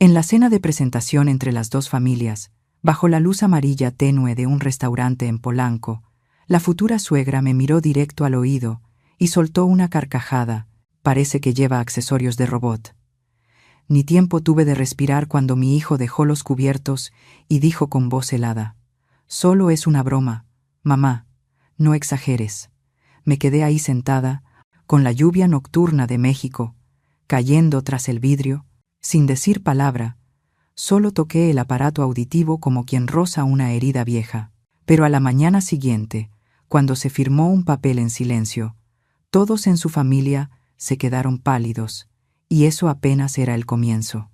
En la cena de presentación entre las dos familias, bajo la luz amarilla tenue de un restaurante en Polanco, la futura suegra me miró directo al oído y soltó una carcajada. Parece que lleva accesorios de robot. Ni tiempo tuve de respirar cuando mi hijo dejó los cubiertos y dijo con voz helada: «Solo es una broma, mamá, no exageres». Me quedé ahí sentada, con la lluvia nocturna de México, cayendo tras el vidrio, sin decir palabra. Solo toqué el aparato auditivo como quien roza una herida vieja. Pero a la mañana siguiente, cuando se firmó un papel en silencio, todos en su familia se quedaron pálidos, y eso apenas era el comienzo.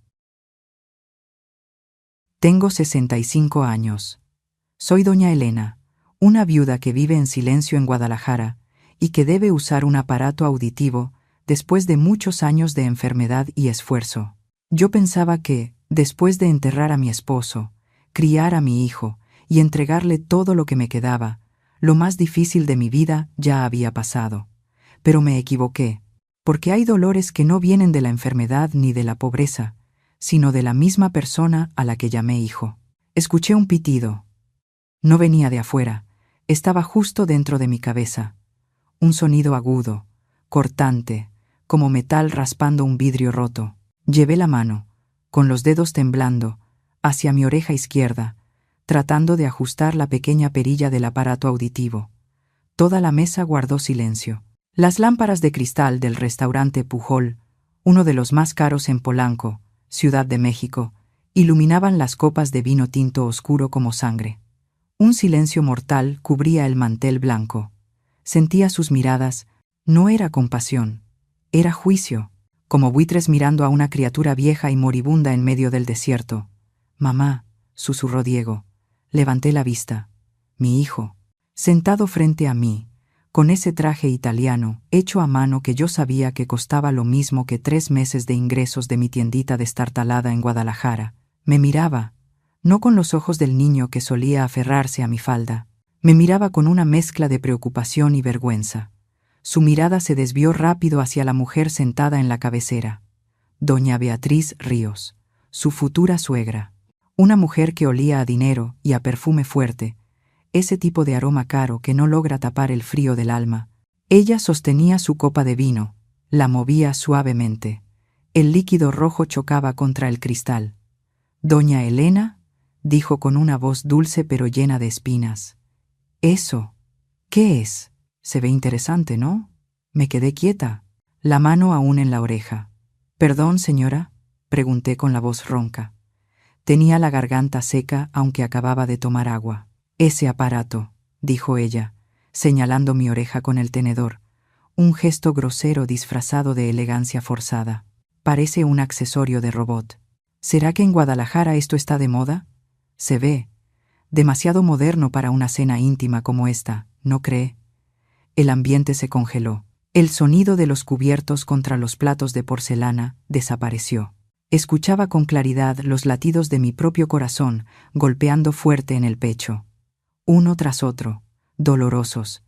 Tengo 65 años. Soy doña Elena, una viuda que vive en silencio en Guadalajara y que debe usar un aparato auditivo después de muchos años de enfermedad y esfuerzo. Yo pensaba que, después de enterrar a mi esposo, criar a mi hijo y entregarle todo lo que me quedaba, lo más difícil de mi vida ya había pasado. Pero me equivoqué, porque hay dolores que no vienen de la enfermedad ni de la pobreza, sino de la misma persona a la que llamé hijo. Escuché un pitido. No venía de afuera, estaba justo dentro de mi cabeza. Un sonido agudo, cortante, como metal raspando un vidrio roto. Llevé la mano, con los dedos temblando, hacia mi oreja izquierda, tratando de ajustar la pequeña perilla del aparato auditivo. Toda la mesa guardó silencio. Las lámparas de cristal del restaurante Pujol, uno de los más caros en Polanco, Ciudad de México, iluminaban las copas de vino tinto oscuro como sangre. Un silencio mortal cubría el mantel blanco. Sentía sus miradas. No era compasión, era juicio, como buitres mirando a una criatura vieja y moribunda en medio del desierto. «Mamá», susurró Diego. Levanté la vista. Mi hijo, sentado frente a mí, con ese traje italiano, hecho a mano que yo sabía que costaba lo mismo que 3 meses de ingresos de mi tiendita destartalada en Guadalajara, me miraba, no con los ojos del niño que solía aferrarse a mi falda. Me miraba con una mezcla de preocupación y vergüenza. Su mirada se desvió rápido hacia la mujer sentada en la cabecera. Doña Beatriz Ríos, su futura suegra. Una mujer que olía a dinero y a perfume fuerte, ese tipo de aroma caro que no logra tapar el frío del alma. Ella sostenía su copa de vino, la movía suavemente. El líquido rojo chocaba contra el cristal. «Doña Elena», dijo con una voz dulce pero llena de espinas. «¿Eso qué es? Se ve interesante, ¿no?» Me quedé quieta, la mano aún en la oreja. «¿Perdón, señora?», pregunté con la voz ronca. Tenía la garganta seca aunque acababa de tomar agua. «Ese aparato», dijo ella, señalando mi oreja con el tenedor, un gesto grosero disfrazado de elegancia forzada. «Parece un accesorio de robot. ¿Será que en Guadalajara esto está de moda? Se ve demasiado moderno para una cena íntima como esta, ¿no cree?» El ambiente se congeló. El sonido de los cubiertos contra los platos de porcelana desapareció. Escuchaba con claridad los latidos de mi propio corazón golpeando fuerte en el pecho. Uno tras otro, dolorosos.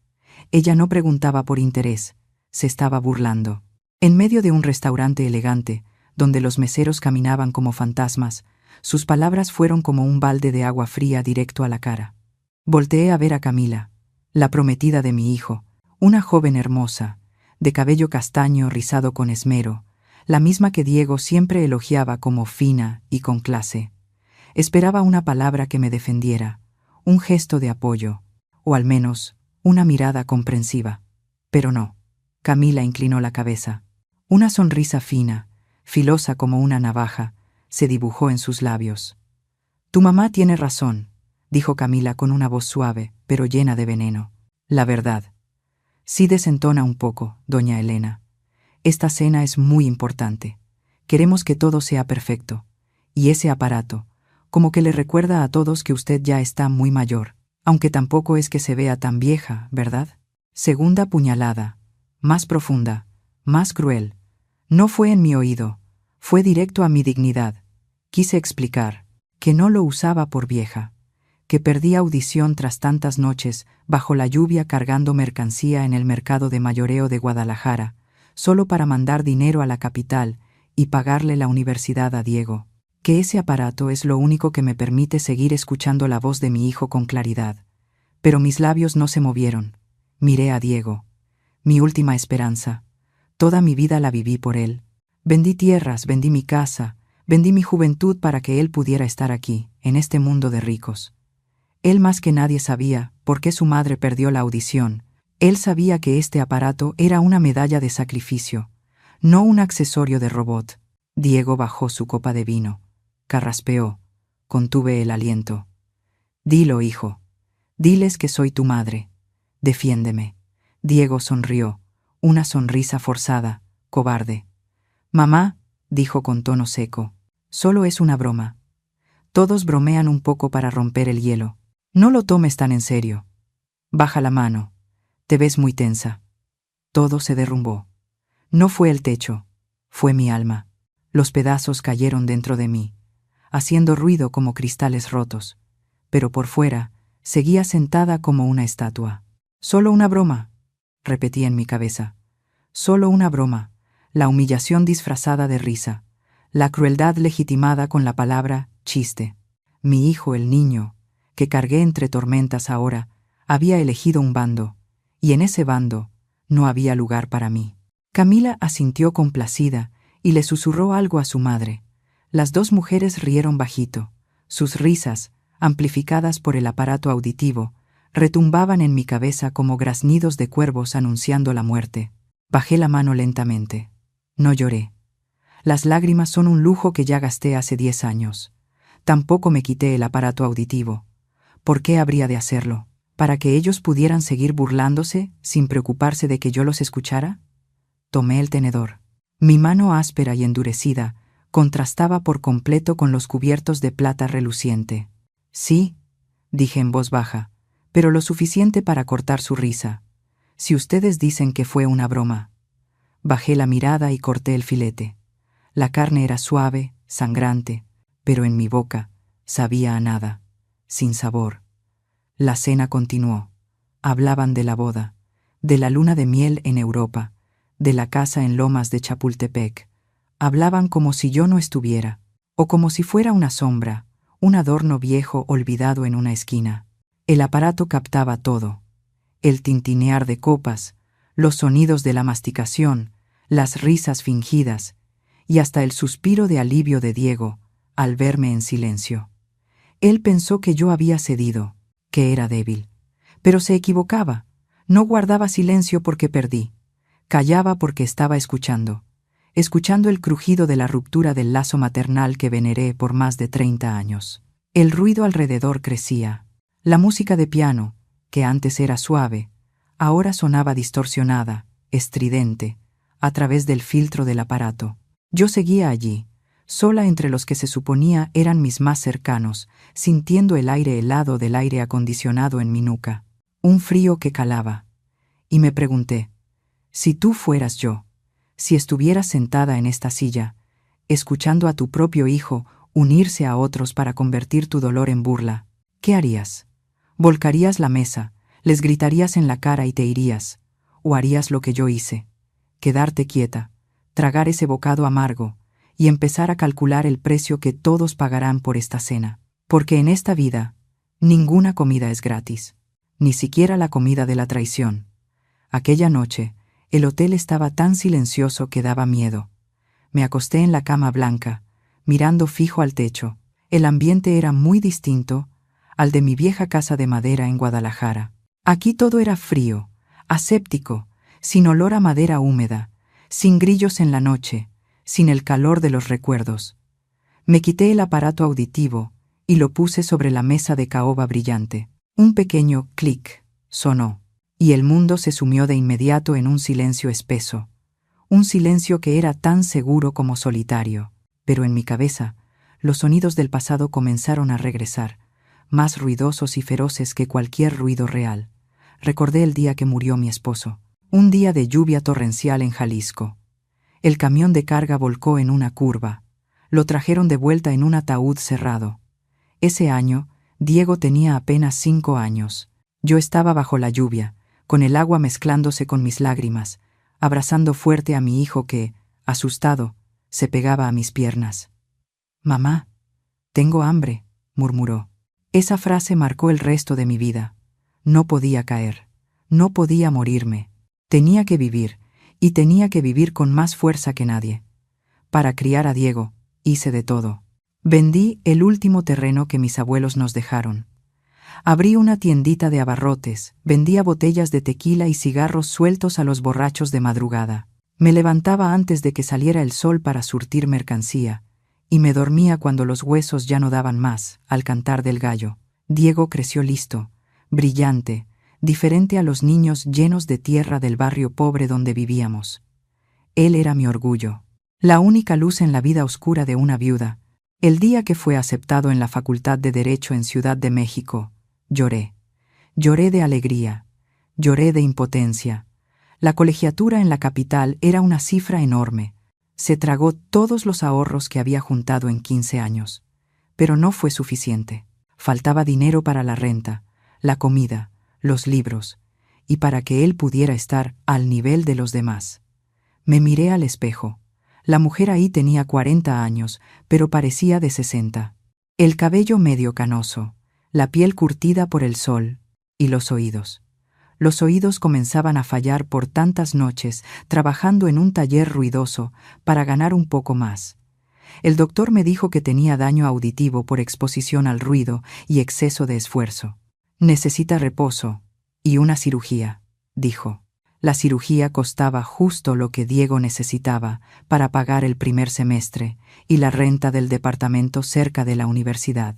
Ella no preguntaba por interés, se estaba burlando. En medio de un restaurante elegante, donde los meseros caminaban como fantasmas, sus palabras fueron como un balde de agua fría directo a la cara. Volteé a ver a Camila, la prometida de mi hijo, una joven hermosa, de cabello castaño rizado con esmero, la misma que Diego siempre elogiaba como fina y con clase. Esperaba una palabra que me defendiera, un gesto de apoyo, o al menos una mirada comprensiva. Pero no. Camila inclinó la cabeza. Una sonrisa fina, filosa como una navaja, se dibujó en sus labios. «Tu mamá tiene razón», dijo Camila con una voz suave, pero llena de veneno. «La verdad. Sí desentona un poco, doña Elena. Esta cena es muy importante. Queremos que todo sea perfecto. Y ese aparato, como que le recuerda a todos que usted ya está muy mayor, aunque tampoco es que se vea tan vieja, ¿verdad?» Segunda puñalada, más profunda, más cruel. No fue en mi oído, fue directo a mi dignidad. Quise explicar que no lo usaba por vieja, que perdí audición tras tantas noches bajo la lluvia cargando mercancía en el mercado de mayoreo de Guadalajara, solo para mandar dinero a la capital y pagarle la universidad a Diego, que ese aparato es lo único que me permite seguir escuchando la voz de mi hijo con claridad. Pero mis labios no se movieron. Miré a Diego. Mi última esperanza. Toda mi vida la viví por él. Vendí tierras, vendí mi casa, vendí mi juventud para que él pudiera estar aquí, en este mundo de ricos. Él más que nadie sabía por qué su madre perdió la audición. Él sabía que este aparato era una medalla de sacrificio, no un accesorio de robot. Diego bajó su copa de vino. Carraspeó. Contuve el aliento. Dilo, hijo. Diles que soy tu madre. Defiéndeme. Diego sonrió. Una sonrisa forzada, cobarde. Mamá, dijo con tono seco, solo es una broma. Todos bromean un poco para romper el hielo. No lo tomes tan en serio. Baja la mano. Te ves muy tensa. Todo se derrumbó. No fue el techo, fue mi alma. Los pedazos cayeron dentro de mí, haciendo ruido como cristales rotos. Pero por fuera, seguía sentada como una estatua. Solo una broma, repetí en mi cabeza. Solo una broma, la humillación disfrazada de risa, la crueldad legitimada con la palabra chiste. Mi hijo, el niño, que cargué entre tormentas ahora, había elegido un bando, y en ese bando no había lugar para mí. Camila asintió complacida y le susurró algo a su madre. Las dos mujeres rieron bajito. Sus risas, amplificadas por el aparato auditivo, retumbaban en mi cabeza como graznidos de cuervos anunciando la muerte. Bajé la mano lentamente. No lloré. Las lágrimas son un lujo que ya gasté hace 10 años. Tampoco me quité el aparato auditivo. ¿Por qué habría de hacerlo? ¿Para que ellos pudieran seguir burlándose sin preocuparse de que yo los escuchara? Tomé el tenedor. Mi mano áspera y endurecida contrastaba por completo con los cubiertos de plata reluciente. Sí, dije en voz baja, pero lo suficiente para cortar su risa. Si ustedes dicen que fue una broma. Bajé la mirada y corté el filete. La carne era suave, sangrante, pero en mi boca sabía a nada, sin sabor. La cena continuó. Hablaban de la boda, de la luna de miel en Europa, de la casa en Lomas de Chapultepec. Hablaban como si yo no estuviera, o como si fuera una sombra, un adorno viejo olvidado en una esquina. El aparato captaba todo. El tintinear de copas, los sonidos de la masticación, las risas fingidas, y hasta el suspiro de alivio de Diego al verme en silencio. Él pensó que yo había cedido, que era débil. Pero se equivocaba. No guardaba silencio porque perdí. Callaba porque estaba escuchando el crujido de la ruptura del lazo maternal que veneré por más de 30 años. El ruido alrededor crecía. La música de piano, que antes era suave, ahora sonaba distorsionada, estridente, a través del filtro del aparato. Yo seguía allí, sola entre los que se suponía eran mis más cercanos, sintiendo el aire helado del aire acondicionado en mi nuca, un frío que calaba. Y me pregunté, si tú fueras yo, si estuvieras sentada en esta silla, escuchando a tu propio hijo unirse a otros para convertir tu dolor en burla, ¿qué harías? ¿Volcarías la mesa, les gritarías en la cara y te irías? ¿O harías lo que yo hice? Quedarte quieta, tragar ese bocado amargo y empezar a calcular el precio que todos pagarán por esta cena. Porque en esta vida, ninguna comida es gratis, ni siquiera la comida de la traición. Aquella noche, el hotel estaba tan silencioso que daba miedo. Me acosté en la cama blanca, mirando fijo al techo. El ambiente era muy distinto al de mi vieja casa de madera en Guadalajara. Aquí todo era frío, aséptico, sin olor a madera húmeda, sin grillos en la noche, sin el calor de los recuerdos. Me quité el aparato auditivo y lo puse sobre la mesa de caoba brillante. Un pequeño clic sonó, y el mundo se sumió de inmediato en un silencio espeso, un silencio que era tan seguro como solitario. Pero en mi cabeza, los sonidos del pasado comenzaron a regresar, más ruidosos y feroces que cualquier ruido real. Recordé el día que murió mi esposo, un día de lluvia torrencial en Jalisco. El camión de carga volcó en una curva. Lo trajeron de vuelta en un ataúd cerrado. Ese año, Diego tenía apenas 5 años. Yo estaba bajo la lluvia, con el agua mezclándose con mis lágrimas, abrazando fuerte a mi hijo que, asustado, se pegaba a mis piernas. «Mamá», Tengo hambre, murmuró. Esa frase marcó el resto de mi vida. No podía caer. No podía morirme. Tenía que vivir, y tenía que vivir con más fuerza que nadie. Para criar a Diego, hice de todo. Vendí el último terreno que mis abuelos nos dejaron. Abrí una tiendita de abarrotes, vendía botellas de tequila y cigarros sueltos a los borrachos de madrugada. Me levantaba antes de que saliera el sol para surtir mercancía, y me dormía cuando los huesos ya no daban más, al cantar del gallo. Diego creció listo, brillante, diferente a los niños llenos de tierra del barrio pobre donde vivíamos. Él era mi orgullo, la única luz en la vida oscura de una viuda. El día que fue aceptado en la Facultad de Derecho en Ciudad de México, lloré. Lloré de alegría, lloré de impotencia. La colegiatura en la capital era una cifra enorme. Se tragó todos los ahorros que había juntado en 15 años. Pero no fue suficiente. Faltaba dinero para la renta, la comida, los libros, y para que él pudiera estar al nivel de los demás. Me miré al espejo. La mujer ahí tenía 40 años, pero parecía de 60. El cabello medio canoso, la piel curtida por el sol, y los oídos. Los oídos comenzaban a fallar por tantas noches, trabajando en un taller ruidoso para ganar un poco más. El doctor me dijo que tenía daño auditivo por exposición al ruido y exceso de esfuerzo. Necesita reposo y una cirugía, dijo. La cirugía costaba justo lo que Diego necesitaba para pagar el primer semestre y la renta del departamento cerca de la universidad.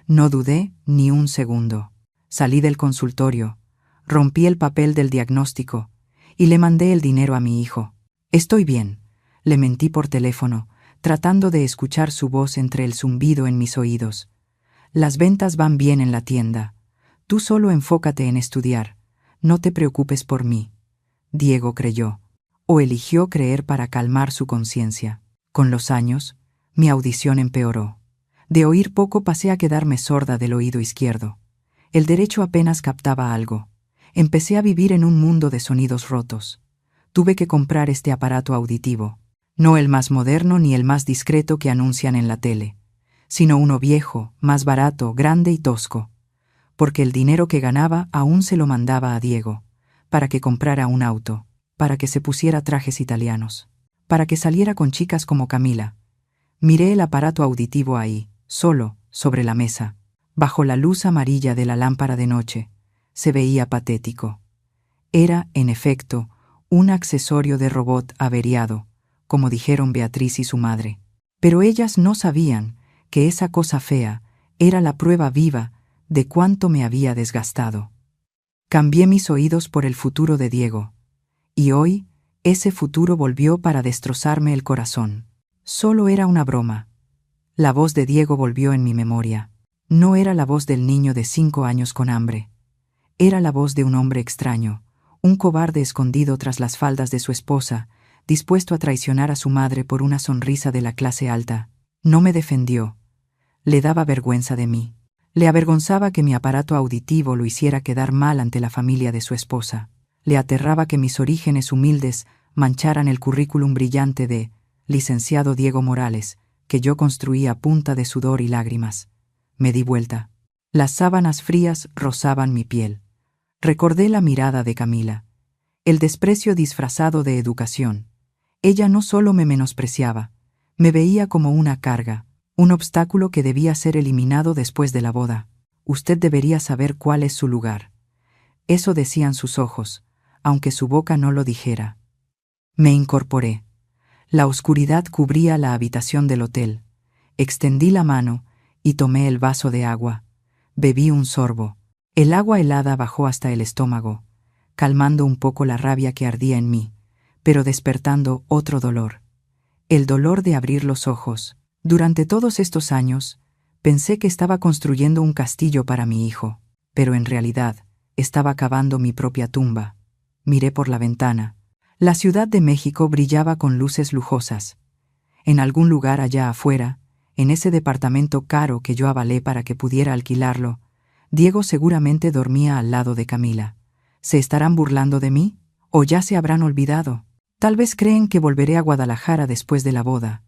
No dudé ni un segundo. Salí del consultorio, rompí el papel del diagnóstico y le mandé el dinero a mi hijo. Estoy bien, le mentí por teléfono, tratando de escuchar su voz entre el zumbido en mis oídos. Las ventas van bien en la tienda. Tú solo enfócate en estudiar. No te preocupes por mí. Diego creyó, o eligió creer para calmar su conciencia. Con los años, mi audición empeoró. De oír poco pasé a quedarme sorda del oído izquierdo. El derecho apenas captaba algo. Empecé a vivir en un mundo de sonidos rotos. Tuve que comprar este aparato auditivo. No el más moderno ni el más discreto que anuncian en la tele, sino uno viejo, más barato, grande y tosco. Porque el dinero que ganaba aún se lo mandaba a Diego, para que comprara un auto, para que se pusiera trajes italianos, para que saliera con chicas como Camila. Miré el aparato auditivo ahí, solo, sobre la mesa, bajo la luz amarilla de la lámpara de noche. Se veía patético. Era, en efecto, un accesorio de robot averiado, como dijeron Beatriz y su madre. Pero ellas no sabían que esa cosa fea era la prueba viva de cuánto me había desgastado. Cambié mis oídos por el futuro de Diego, y hoy ese futuro volvió para destrozarme el corazón. Solo era una broma. La voz de Diego volvió en mi memoria. No era la voz del niño de 5 años con hambre. Era la voz de un hombre extraño, un cobarde escondido tras las faldas de su esposa, dispuesto a traicionar a su madre por una sonrisa de la clase alta. No me defendió. Le daba vergüenza de mí. Le avergonzaba que mi aparato auditivo lo hiciera quedar mal ante la familia de su esposa. Le aterraba que mis orígenes humildes mancharan el currículum brillante de licenciado Diego Morales, que yo construí a punta de sudor y lágrimas. Me di vuelta. Las sábanas frías rozaban mi piel. Recordé la mirada de Camila, el desprecio disfrazado de educación. Ella no solo me menospreciaba, me veía como una carga, un obstáculo que debía ser eliminado después de la boda. Usted debería saber cuál es su lugar. Eso decían sus ojos, aunque su boca no lo dijera. Me incorporé. La oscuridad cubría la habitación del hotel. Extendí la mano y tomé el vaso de agua. Bebí un sorbo. El agua helada bajó hasta el estómago, calmando un poco la rabia que ardía en mí, pero despertando otro dolor. El dolor de abrir los ojos. Durante todos estos años, pensé que estaba construyendo un castillo para mi hijo, pero en realidad estaba cavando mi propia tumba. Miré por la ventana. La Ciudad de México brillaba con luces lujosas. En algún lugar allá afuera, en ese departamento caro que yo avalé para que pudiera alquilarlo, Diego seguramente dormía al lado de Camila. ¿Se estarán burlando de mí? ¿O ya se habrán olvidado? Tal vez creen que volveré a Guadalajara después de la boda,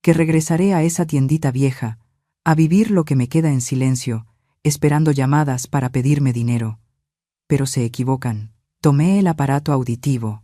que regresaré a esa tiendita vieja, a vivir lo que me queda en silencio, esperando llamadas para pedirme dinero. Pero se equivocan. Tomé el aparato auditivo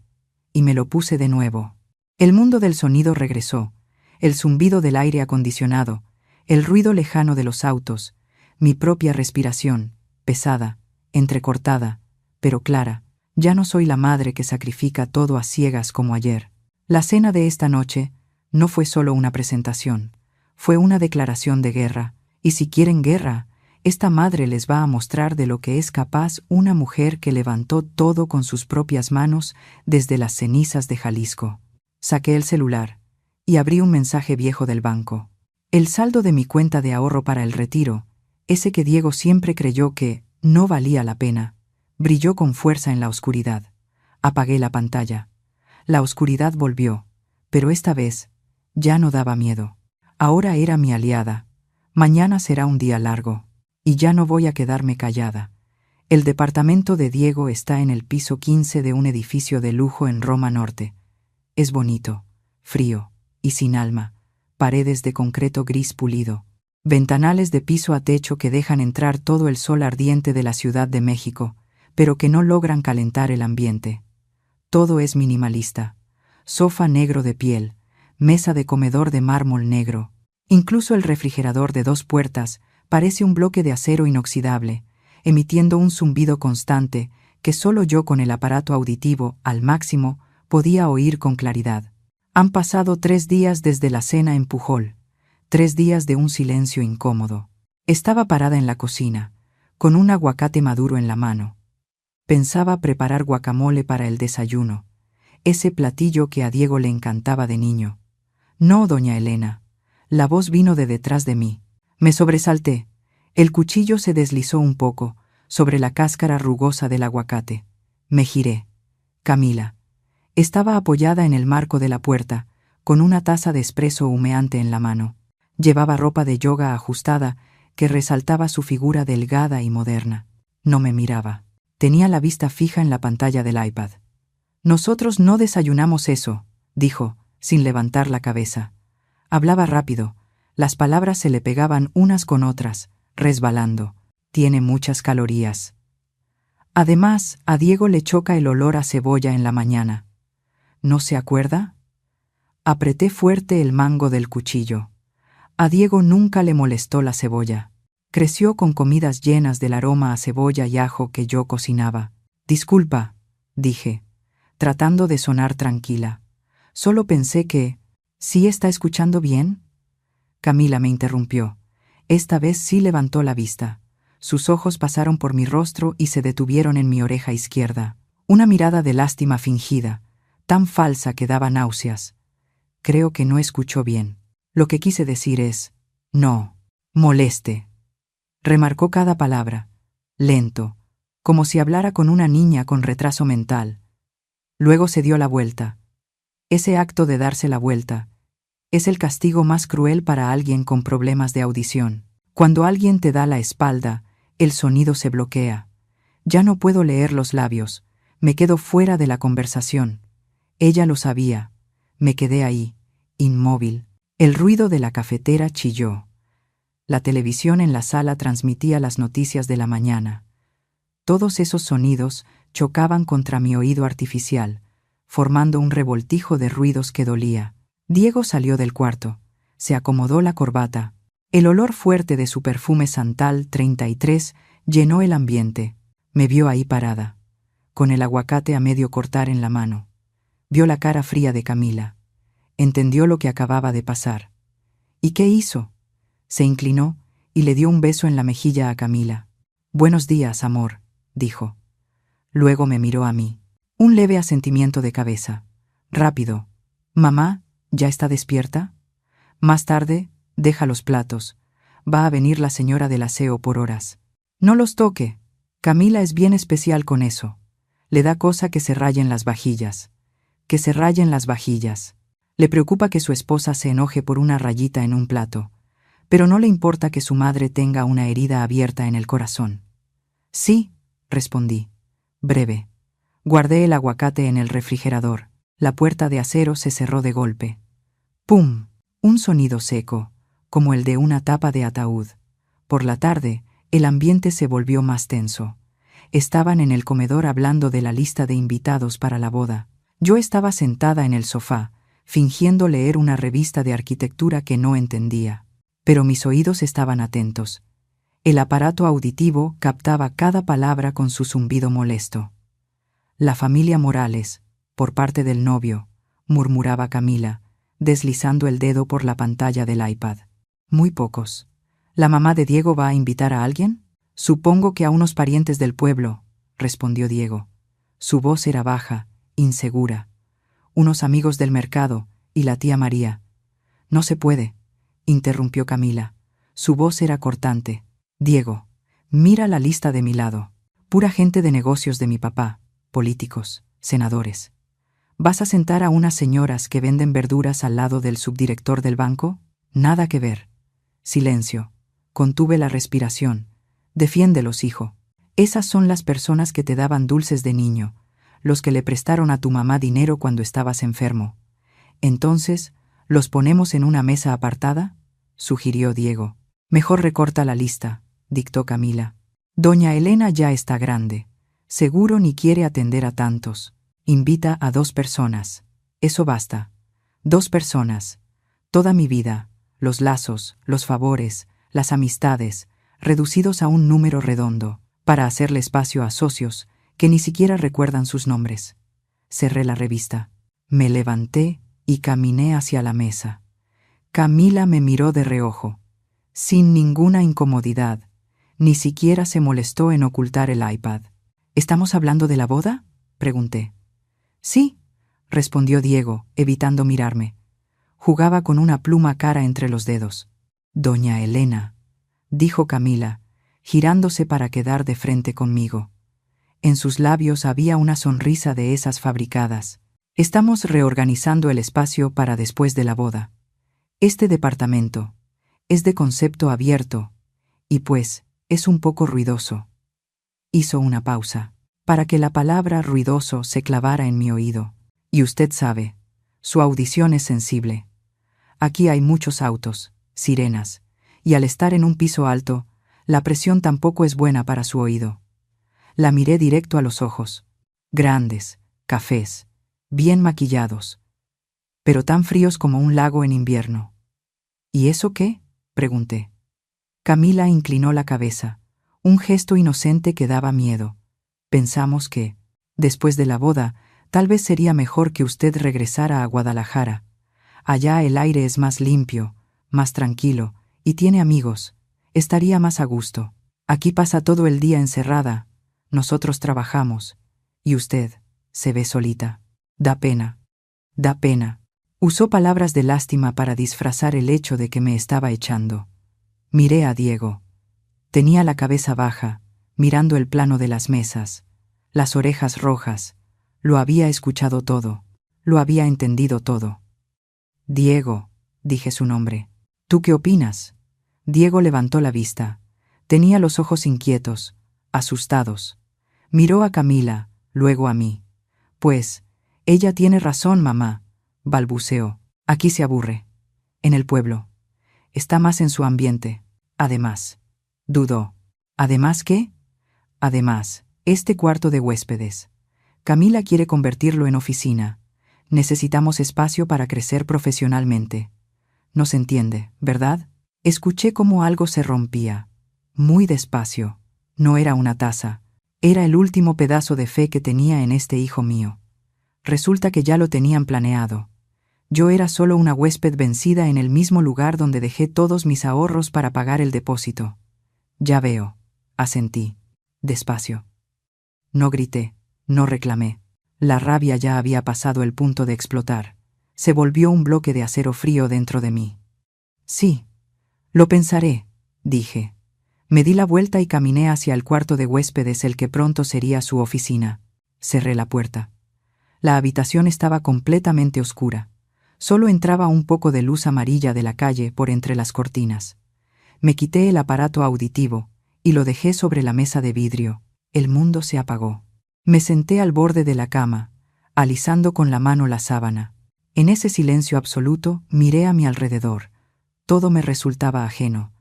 y me lo puse de nuevo. El mundo del sonido regresó, el zumbido del aire acondicionado, el ruido lejano de los autos, mi propia respiración, pesada, entrecortada, pero clara. Ya no soy la madre que sacrifica todo a ciegas como ayer. La cena de esta noche no fue solo una presentación, fue una declaración de guerra, y si quieren guerra, esta madre les va a mostrar de lo que es capaz una mujer que levantó todo con sus propias manos desde las cenizas de Jalisco. Saqué el celular y abrí un mensaje viejo del banco. El saldo de mi cuenta de ahorro para el retiro, ese que Diego siempre creyó que no valía la pena, brilló con fuerza en la oscuridad. Apagué la pantalla. La oscuridad volvió, pero esta vez ya no daba miedo. Ahora era mi aliada. Mañana será un día largo. Y ya no voy a quedarme callada. El departamento de Diego está en el piso 15 de un edificio de lujo en Roma Norte. Es bonito, frío y sin alma. Paredes de concreto gris pulido. Ventanales de piso a techo que dejan entrar todo el sol ardiente de la Ciudad de México, pero que no logran calentar el ambiente. Todo es minimalista. Sofá negro de piel, mesa de comedor de mármol negro. Incluso el refrigerador de 2 puertas parece un bloque de acero inoxidable, emitiendo un zumbido constante que solo yo con el aparato auditivo al máximo podía oír con claridad. Han pasado 3 días desde la cena en Pujol, 3 días de un silencio incómodo. Estaba parada en la cocina, con un aguacate maduro en la mano. Pensaba preparar guacamole para el desayuno, ese platillo que a Diego le encantaba de niño. No, doña Elena. La voz vino de detrás de mí. Me sobresalté. El cuchillo se deslizó un poco sobre la cáscara rugosa del aguacate. Me giré. Camila. Estaba apoyada en el marco de la puerta, con una taza de espresso humeante en la mano. Llevaba ropa de yoga ajustada que resaltaba su figura delgada y moderna. No me miraba. Tenía la vista fija en la pantalla del iPad. Nosotros no desayunamos eso, dijo, sin levantar la cabeza. Hablaba rápido. Las palabras se le pegaban unas con otras, resbalando. Tiene muchas calorías. Además, a Diego le choca el olor a cebolla en la mañana. ¿No se acuerda? Apreté fuerte el mango del cuchillo. A Diego nunca le molestó la cebolla. Creció con comidas llenas del aroma a cebolla y ajo que yo cocinaba. Disculpa, dije, tratando de sonar tranquila. Solo pensé que... ¿Sí está escuchando bien? Camila me interrumpió. Esta vez sí levantó la vista. Sus ojos pasaron por mi rostro y se detuvieron en mi oreja izquierda. Una mirada de lástima fingida, tan falsa que daba náuseas. Creo que no escuchó bien. Lo que quise decir es, no, moleste. Remarcó cada palabra, lento, como si hablara con una niña con retraso mental. Luego se dio la vuelta. Ese acto de darse la vuelta es el castigo más cruel para alguien con problemas de audición. Cuando alguien te da la espalda, el sonido se bloquea. Ya no puedo leer los labios, me quedo fuera de la conversación. Ella lo sabía. Me quedé ahí, inmóvil. El ruido de la cafetera chilló. La televisión en la sala transmitía las noticias de la mañana. Todos esos sonidos chocaban contra mi oído artificial, formando un revoltijo de ruidos que dolía. Diego salió del cuarto. Se acomodó la corbata. El olor fuerte de su perfume Santal 33 llenó el ambiente. Me vio ahí parada, con el aguacate a medio cortar en la mano. Vio la cara fría de Camila. Entendió lo que acababa de pasar. ¿Y qué hizo? Se inclinó y le dio un beso en la mejilla a Camila. «Buenos días, amor», dijo. Luego me miró a mí. Un leve asentimiento de cabeza. Rápido. «Mamá, ¿ya está despierta?» «Más tarde, deja los platos. Va a venir la señora del aseo por horas». «No los toque. Camila es bien especial con eso. Le da cosa que se rayen las vajillas. Que se rayen las vajillas. Le preocupa que su esposa se enoje por una rayita en un plato, pero no le importa que su madre tenga una herida abierta en el corazón». «Sí», respondí. Breve. Guardé el aguacate en el refrigerador. La puerta de acero se cerró de golpe. ¡Pum! Un sonido seco, como el de una tapa de ataúd. Por la tarde, el ambiente se volvió más tenso. Estaban en el comedor hablando de la lista de invitados para la boda. Yo estaba sentada en el sofá, fingiendo leer una revista de arquitectura que no entendía. Pero mis oídos estaban atentos. El aparato auditivo captaba cada palabra con su zumbido molesto. La familia Morales, por parte del novio, murmuraba Camila, deslizando el dedo por la pantalla del iPad. Muy pocos. ¿La mamá de Diego va a invitar a alguien? Supongo que a unos parientes del pueblo, respondió Diego. Su voz era baja, insegura. Unos amigos del mercado y la tía María. No se puede, interrumpió Camila. Su voz era cortante. Diego, mira la lista de mi lado. Pura gente de negocios de mi papá, políticos, senadores. ¿Vas a sentar a unas señoras que venden verduras al lado del subdirector del banco? Nada que ver. Silencio. Contuve la respiración. Defiéndelos, hijo. Esas son las personas que te daban dulces de niño, los que le prestaron a tu mamá dinero cuando estabas enfermo. Entonces, ¿los ponemos en una mesa apartada?, sugirió Diego. Mejor recorta la lista, dictó Camila. Doña Elena ya está grande. Seguro ni quiere atender a tantos. Invita a 2 personas. Eso basta. 2 personas. Toda mi vida, los lazos, los favores, las amistades, reducidos a un número redondo, para hacerle espacio a socios que ni siquiera recuerdan sus nombres. Cerré la revista. Me levanté y caminé hacia la mesa. Camila me miró de reojo, sin ninguna incomodidad. Ni siquiera se molestó en ocultar el iPad. ¿Estamos hablando de la boda?, pregunté. Sí, respondió Diego, evitando mirarme. Jugaba con una pluma cara entre los dedos. Doña Elena, dijo Camila, girándose para quedar de frente conmigo. En sus labios había una sonrisa de esas fabricadas. Estamos reorganizando el espacio para después de la boda. Este departamento es de concepto abierto y pues es un poco ruidoso. Hizo una pausa, para que la palabra ruidoso se clavara en mi oído. Y usted sabe, su audición es sensible. Aquí hay muchos autos, sirenas, y al estar en un piso alto, la presión tampoco es buena para su oído. La miré directo a los ojos. Grandes, cafés, bien maquillados, pero tan fríos como un lago en invierno. ¿Y eso qué?, pregunté. Camila inclinó la cabeza, un gesto inocente que daba miedo. Pensamos que, después de la boda, tal vez sería mejor que usted regresara a Guadalajara. Allá el aire es más limpio, más tranquilo, y tiene amigos. Estaría más a gusto. Aquí pasa todo el día encerrada. Nosotros trabajamos. Y usted se ve solita. Da pena. Da pena. Usó palabras de lástima para disfrazar el hecho de que me estaba echando. Miré a Diego. Tenía la cabeza baja, mirando el plano de las mesas, las orejas rojas. Lo había escuchado todo. Lo había entendido todo. Diego, dije su nombre. ¿Tú qué opinas? Diego levantó la vista. Tenía los ojos inquietos, asustados. Miró a Camila, luego a mí. Pues, ella tiene razón, mamá, balbuceó. Aquí se aburre. En el pueblo. Está más en su ambiente. Además. Dudó. ¿Además qué? Además, este cuarto de huéspedes. Camila quiere convertirlo en oficina. Necesitamos espacio para crecer profesionalmente. No se entiende, ¿verdad? Escuché cómo algo se rompía. Muy despacio. No era una taza. Era el último pedazo de fe que tenía en este hijo mío. Resulta que ya lo tenían planeado. Yo era solo una huésped vencida en el mismo lugar donde dejé todos mis ahorros para pagar el depósito. Ya veo, asentí, despacio. No grité, no reclamé. La rabia ya había pasado el punto de explotar. Se volvió un bloque de acero frío dentro de mí. Sí, lo pensaré, dije. Me di la vuelta y caminé hacia el cuarto de huéspedes, el que pronto sería su oficina. Cerré la puerta. La habitación estaba completamente oscura. Solo entraba un poco de luz amarilla de la calle por entre las cortinas. Me quité el aparato auditivo y lo dejé sobre la mesa de vidrio. El mundo se apagó. Me senté al borde de la cama, alisando con la mano la sábana. En ese silencio absoluto miré a mi alrededor. Todo me resultaba ajeno.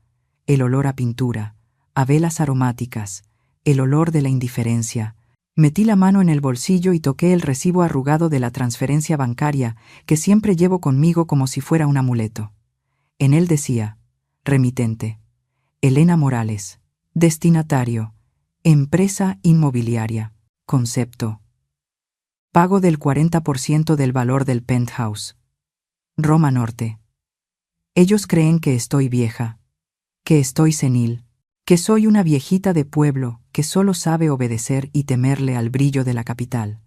El olor a pintura, a velas aromáticas, el olor de la indiferencia. Metí la mano en el bolsillo y toqué el recibo arrugado de la transferencia bancaria que siempre llevo conmigo como si fuera un amuleto. En él decía: remitente, Elena Morales. Destinatario, empresa inmobiliaria. Concepto: pago del 40% del valor del penthouse. Roma Norte. Ellos creen que estoy vieja, que estoy senil, que soy una viejita de pueblo que solo sabe obedecer y temerle al brillo de la capital.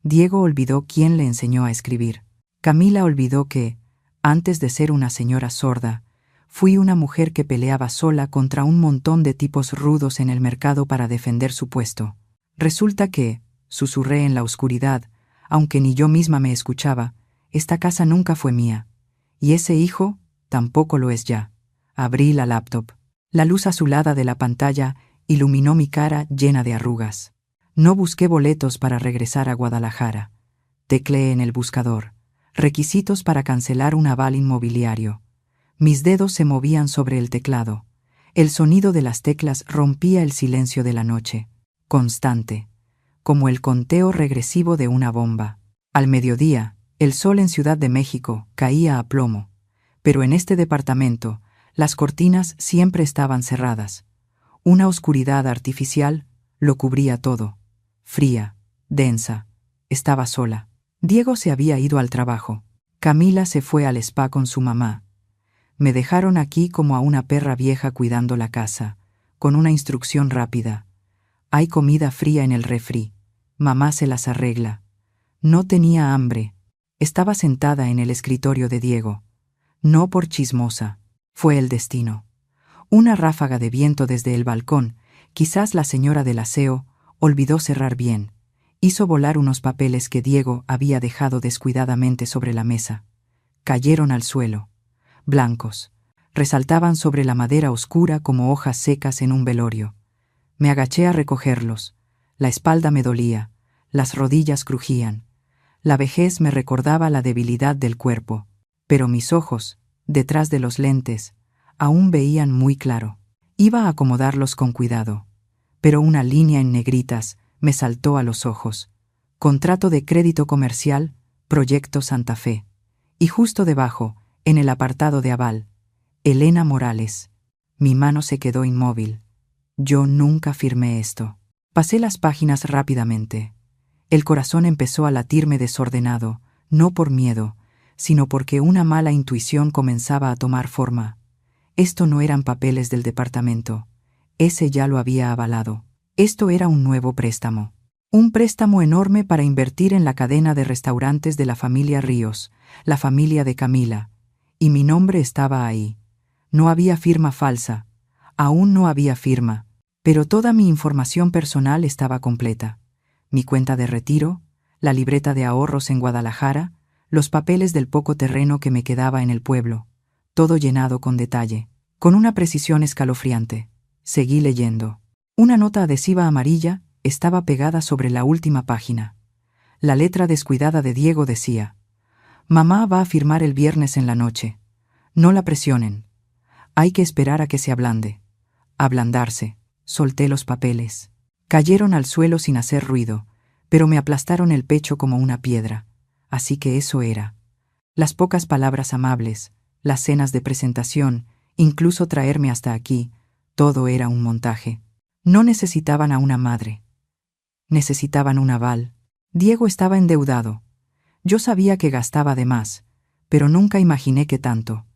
Diego olvidó quién le enseñó a escribir. Camila olvidó que, antes de ser una señora sorda, fui una mujer que peleaba sola contra un montón de tipos rudos en el mercado para defender su puesto. Resulta que, susurré en la oscuridad, aunque ni yo misma me escuchaba, esta casa nunca fue mía. Y ese hijo tampoco lo es ya. Abrí la laptop. La luz azulada de la pantalla iluminó mi cara llena de arrugas. No busqué boletos para regresar a Guadalajara. Tecleé en el buscador: requisitos para cancelar un aval inmobiliario. Mis dedos se movían sobre el teclado. El sonido de las teclas rompía el silencio de la noche, constante, como el conteo regresivo de una bomba. Al mediodía, el sol en Ciudad de México caía a plomo, pero en este departamento las cortinas siempre estaban cerradas. Una oscuridad artificial lo cubría todo. Fría, densa. Estaba sola. Diego se había ido al trabajo. Camila se fue al spa con su mamá. Me dejaron aquí como a una perra vieja cuidando la casa, con una instrucción rápida: hay comida fría en el refri. Mamá se las arregla. No tenía hambre. Estaba sentada en el escritorio de Diego. No por chismosa. Fue el destino. Una ráfaga de viento desde el balcón, quizás la señora del aseo, olvidó cerrar bien. Hizo volar unos papeles que Diego había dejado descuidadamente sobre la mesa. Cayeron al suelo. Blancos. Resaltaban sobre la madera oscura como hojas secas en un velorio. Me agaché a recogerlos. La espalda me dolía. Las rodillas crujían. La vejez me recordaba la debilidad del cuerpo. Pero mis ojos, detrás de los lentes, aún veían muy claro. Iba a acomodarlos con cuidado. Pero una línea en negritas me saltó a los ojos. Contrato de crédito comercial, Proyecto Santa Fe. Y justo debajo, en el apartado de aval: Elena Morales. Mi mano se quedó inmóvil. Yo nunca firmé esto. Pasé las páginas rápidamente. El corazón empezó a latirme desordenado, no por miedo, sino porque una mala intuición comenzaba a tomar forma. Esto no eran papeles del departamento. Ese ya lo había avalado. Esto era un nuevo préstamo. Un préstamo enorme para invertir en la cadena de restaurantes de la familia Ríos, la familia de Camila. Y mi nombre estaba ahí. No había firma falsa. Aún no había firma. Pero toda mi información personal estaba completa. Mi cuenta de retiro, la libreta de ahorros en Guadalajara, los papeles del poco terreno que me quedaba en el pueblo, todo llenado con detalle, con una precisión escalofriante. Seguí leyendo. Una nota adhesiva amarilla estaba pegada sobre la última página. La letra descuidada de Diego decía: mamá va a firmar el viernes en la noche. No la presionen. Hay que esperar a que se ablande. Ablandarse. Solté los papeles. Cayeron al suelo sin hacer ruido, pero me aplastaron el pecho como una piedra. Así que eso era. Las pocas palabras amables, las cenas de presentación, incluso traerme hasta aquí, todo era un montaje. No necesitaban a una madre. Necesitaban un aval. Diego estaba endeudado. Yo sabía que gastaba de más, pero nunca imaginé que tanto.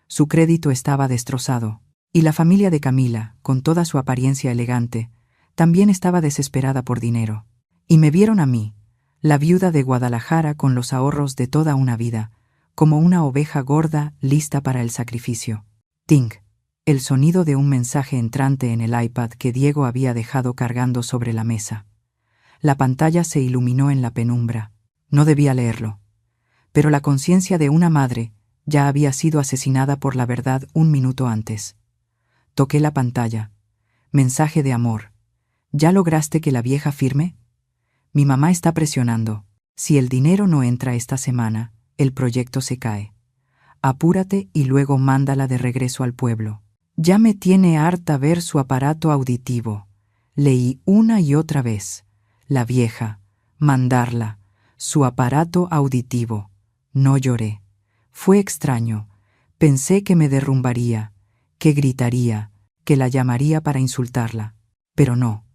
Su crédito estaba destrozado. Y la familia de Camila, con toda su apariencia elegante, también estaba desesperada por dinero. Y me vieron a mí, la viuda de Guadalajara con los ahorros de toda una vida, como una oveja gorda lista para el sacrificio. Ting. El sonido de un mensaje entrante en el iPad que Diego había dejado cargando sobre la mesa. La pantalla se iluminó en la penumbra. No debía leerlo. Pero la conciencia de una madre ya había sido asesinada por la verdad un minuto antes. Toqué la pantalla. Mensaje de amor. ¿Ya lograste que la vieja firme? Mi mamá está presionando. Si el dinero no entra esta semana, el proyecto se cae. Apúrate y luego mándala de regreso al pueblo. Ya me tiene harta ver su aparato auditivo. Leí una y otra vez. La vieja. Mandarla. Su aparato auditivo. No lloré. Fue extraño. Pensé que me derrumbaría, que gritaría, que la llamaría para insultarla. Pero no.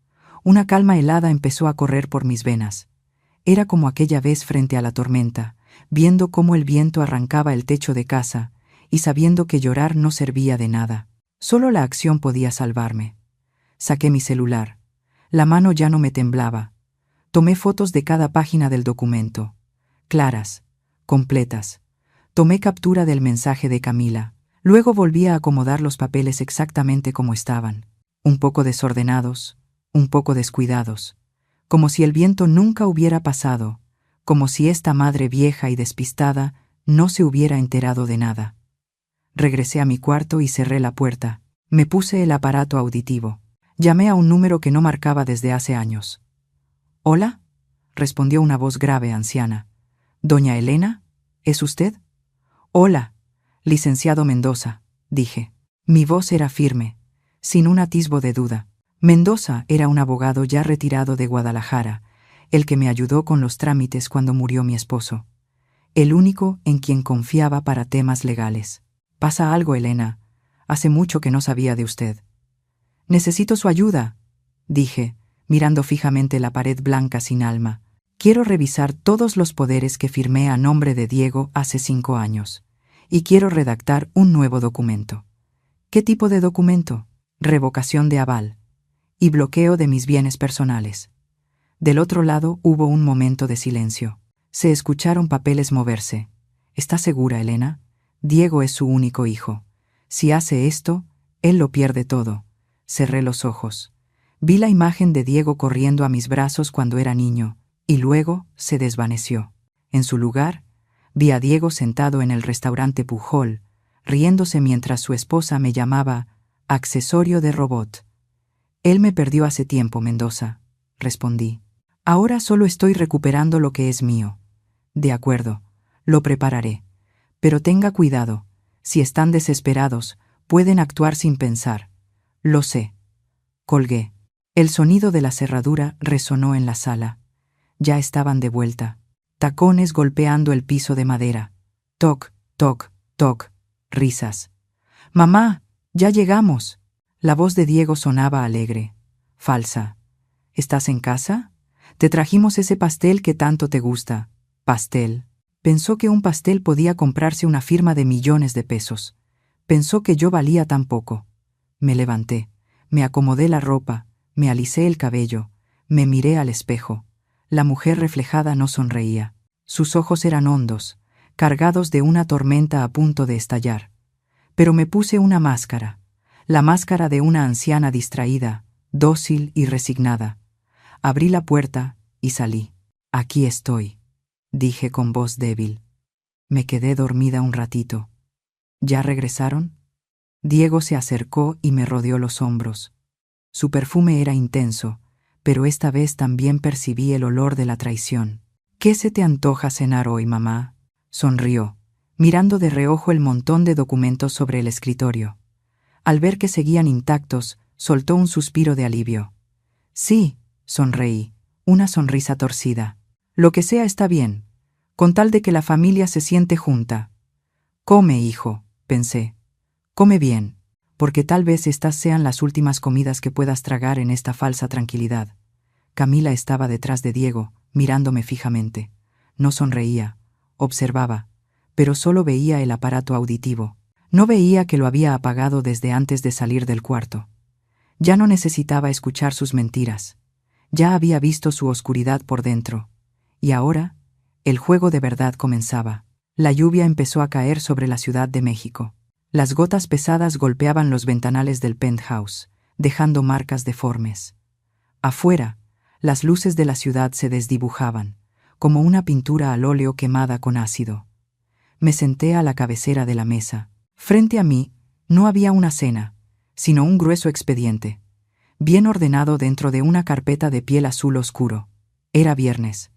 Una calma helada empezó a correr por mis venas. Era como aquella vez frente a la tormenta, viendo cómo el viento arrancaba el techo de casa y sabiendo que llorar no servía de nada. Solo la acción podía salvarme. Saqué mi celular. La mano ya no me temblaba. Tomé fotos de cada página del documento. Claras, completas. Tomé captura del mensaje de Camila. Luego volví a acomodar los papeles exactamente como estaban. Un poco desordenados, un poco descuidados. Como si el viento nunca hubiera pasado, como si esta madre vieja y despistada no se hubiera enterado de nada. Regresé a mi cuarto y cerré la puerta. Me puse el aparato auditivo. Llamé a un número que no marcaba desde hace años. «¿Hola?», respondió una voz grave anciana. «¿Doña Elena? ¿Es usted?». «Hola, licenciado Mendoza», dije. Mi voz era firme, sin un atisbo de duda. Mendoza era un abogado ya retirado de Guadalajara, el que me ayudó con los trámites cuando murió mi esposo. El único en quien confiaba para temas legales. «¿Pasa algo, Elena? Hace mucho que no sabía de usted». «Necesito su ayuda», dije, mirando fijamente la pared blanca sin alma. «Quiero revisar todos los poderes que firmé a nombre de Diego hace 5 años. Y quiero redactar un nuevo documento». «¿Qué tipo de documento?». «Revocación de aval. Y bloqueo de mis bienes personales». Del otro lado hubo un momento de silencio. Se escucharon papeles moverse. «¿Está segura, Elena? Diego es su único hijo. Si hace esto, él lo pierde todo». Cerré los ojos. Vi la imagen de Diego corriendo a mis brazos cuando era niño, y luego se desvaneció. En su lugar, vi a Diego sentado en el restaurante Pujol, riéndose mientras su esposa me llamaba accesorio de robot. «Él me perdió hace tiempo, Mendoza», respondí. «Ahora solo estoy recuperando lo que es mío». «De acuerdo, lo prepararé. Pero tenga cuidado. Si están desesperados, pueden actuar sin pensar». «Lo sé». Colgué. El sonido de la cerradura resonó en la sala. Ya estaban de vuelta. Tacones golpeando el piso de madera. Toc, toc, toc. Risas. «Mamá, ya llegamos». La voz de Diego sonaba alegre. Falsa. «¿Estás en casa? Te trajimos ese pastel que tanto te gusta». «¿Pastel?». Pensó que un pastel podía comprarse una firma de millones de pesos. Pensó que yo valía tan poco. Me levanté, me acomodé la ropa, me alisé el cabello, me miré al espejo. La mujer reflejada no sonreía. Sus ojos eran hondos, cargados de una tormenta a punto de estallar. Pero me puse una máscara, la máscara de una anciana distraída, dócil y resignada. Abrí la puerta y salí. «Aquí estoy», dije con voz débil. Me quedé dormida un ratito. ¿Ya regresaron? Diego se acercó y me rodeó los hombros. Su perfume era intenso, pero esta vez también percibí el olor de la traición. «¿Qué se te antoja cenar hoy, mamá?». Sonrió, mirando de reojo el montón de documentos sobre el escritorio. Al ver que seguían intactos, soltó un suspiro de alivio. «Sí», sonreí, una sonrisa torcida. «Lo que sea está bien, con tal de que la familia se siente junta». «Come, hijo», pensé. «Come bien, porque tal vez estas sean las últimas comidas que puedas tragar en esta falsa tranquilidad». Camila estaba detrás de Diego, mirándome fijamente. No sonreía, observaba, pero solo veía el aparato auditivo. No veía que lo había apagado desde antes de salir del cuarto. Ya no necesitaba escuchar sus mentiras. Ya había visto su oscuridad por dentro. Y ahora, el juego de verdad comenzaba. La lluvia empezó a caer sobre la Ciudad de México. Las gotas pesadas golpeaban los ventanales del penthouse, dejando marcas deformes. Afuera, las luces de la ciudad se desdibujaban, como una pintura al óleo quemada con ácido. Me senté a la cabecera de la mesa. Frente a mí no había una cena, sino un grueso expediente, bien ordenado dentro de una carpeta de piel azul oscuro. Era viernes,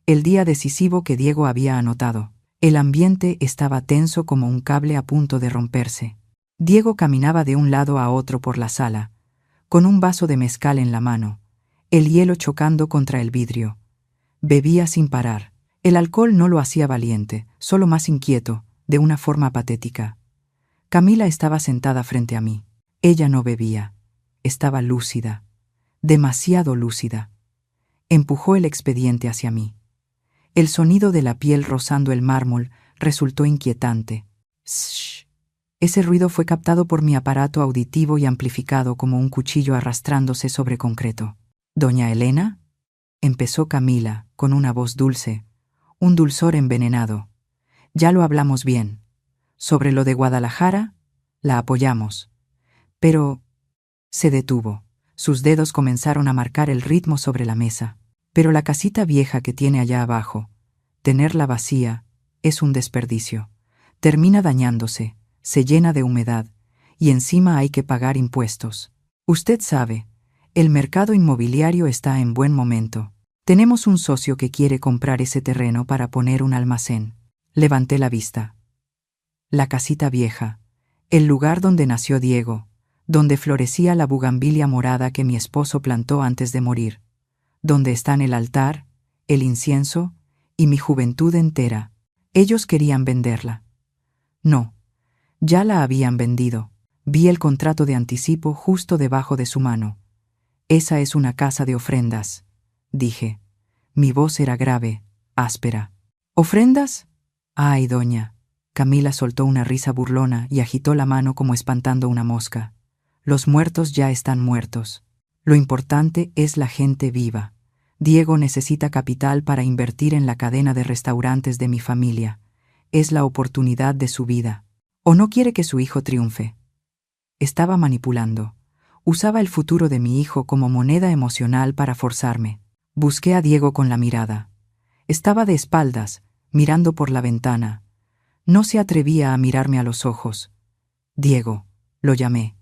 el día decisivo que Diego había anotado. El ambiente estaba tenso como un cable a punto de romperse. Diego caminaba de un lado a otro por la sala, con un vaso de mezcal en la mano, el hielo chocando contra el vidrio. Bebía sin parar. El alcohol no lo hacía valiente, solo más inquieto, de una forma patética. Camila estaba sentada frente a mí. Ella no bebía. Estaba lúcida. Demasiado lúcida. Empujó el expediente hacia mí. El sonido de la piel rozando el mármol resultó inquietante. ¡Shh! Ese ruido fue captado por mi aparato auditivo y amplificado como un cuchillo arrastrándose sobre concreto. «¿Doña Elena?», empezó Camila, con una voz dulce, un dulzor envenenado. «Ya lo hablamos bien. Sobre lo de Guadalajara, la apoyamos. Pero…» Se detuvo. Sus dedos comenzaron a marcar el ritmo sobre la mesa. «Pero la casita vieja que tiene allá abajo, tenerla vacía, es un desperdicio. Termina dañándose, se llena de humedad, y encima hay que pagar impuestos. Usted sabe, el mercado inmobiliario está en buen momento. Tenemos un socio que quiere comprar ese terreno para poner un almacén». Levanté la vista. La casita vieja, el lugar donde nació Diego, donde florecía la bugambilia morada que mi esposo plantó antes de morir, donde están el altar, el incienso y mi juventud entera. Ellos querían venderla. No, ya la habían vendido. Vi el contrato de anticipo justo debajo de su mano. «Esa es una casa de ofrendas», dije. Mi voz era grave, áspera. «¿Ofrendas? Ay, doña». Camila soltó una risa burlona y agitó la mano como espantando una mosca. «Los muertos ya están muertos. Lo importante es la gente viva. Diego necesita capital para invertir en la cadena de restaurantes de mi familia. Es la oportunidad de su vida. ¿O no quiere que su hijo triunfe?». Estaba manipulando. Usaba el futuro de mi hijo como moneda emocional para forzarme. Busqué a Diego con la mirada. Estaba de espaldas, mirando por la ventana. No se atrevía a mirarme a los ojos. «Diego», lo llamé.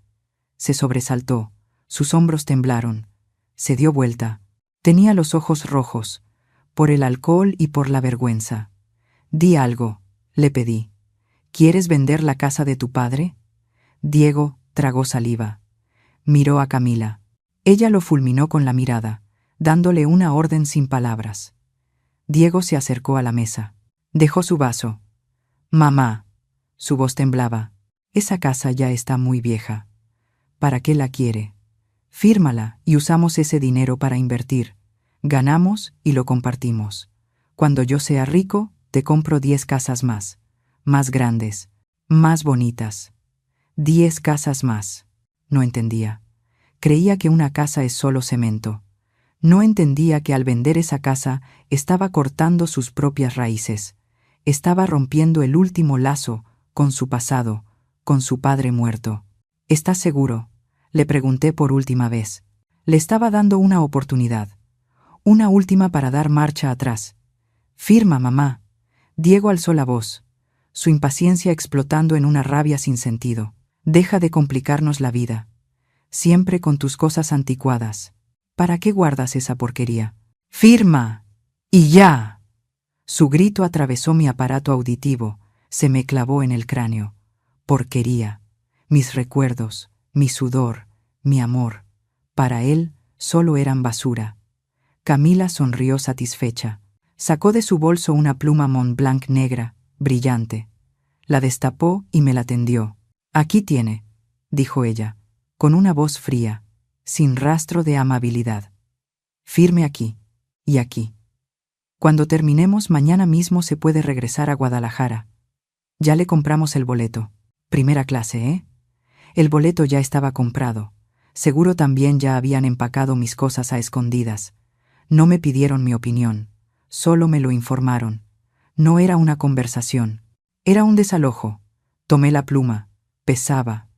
Se sobresaltó, sus hombros temblaron. Se dio vuelta. Tenía los ojos rojos, por el alcohol y por la vergüenza. «Di algo», le pedí. «¿Quieres vender la casa de tu padre?». Diego tragó saliva. Miró a Camila. Ella lo fulminó con la mirada, dándole una orden sin palabras. Diego se acercó a la mesa. Dejó su vaso. «Mamá», su voz temblaba, «esa casa ya está muy vieja. ¿Para qué la quiere? Fírmala y usamos ese dinero para invertir. Ganamos y lo compartimos. Cuando yo sea rico, te compro 10 casas más grandes, más bonitas. 10 casas más». No entendía. Creía que una casa es solo cemento. No entendía que al vender esa casa estaba cortando sus propias raíces. Estaba rompiendo el último lazo con su pasado, con su padre muerto. «¿Estás seguro?», le pregunté por última vez. Le estaba dando una oportunidad. Una última para dar marcha atrás. «Firma, mamá». Diego alzó la voz, su impaciencia explotando en una rabia sin sentido. «Deja de complicarnos la vida. Siempre con tus cosas anticuadas. ¿Para qué guardas esa porquería? ¡Firma! ¡Y ya!». Su grito atravesó mi aparato auditivo, se me clavó en el cráneo. Porquería. Mis recuerdos, mi sudor, mi amor. Para él solo eran basura. Camila sonrió satisfecha. Sacó de su bolso una pluma Montblanc negra, brillante. La destapó y me la tendió. «Aquí tiene», dijo ella, con una voz fría, sin rastro de amabilidad. «Firme aquí y aquí. Cuando terminemos mañana mismo se puede regresar a Guadalajara. Ya le compramos el boleto. Primera clase, ¿eh? El boleto ya estaba comprado. Seguro también ya habían empacado mis cosas a escondidas. No me pidieron mi opinión, solo me lo informaron. No era una conversación, era un desalojo. Tomé la pluma. Pesaba.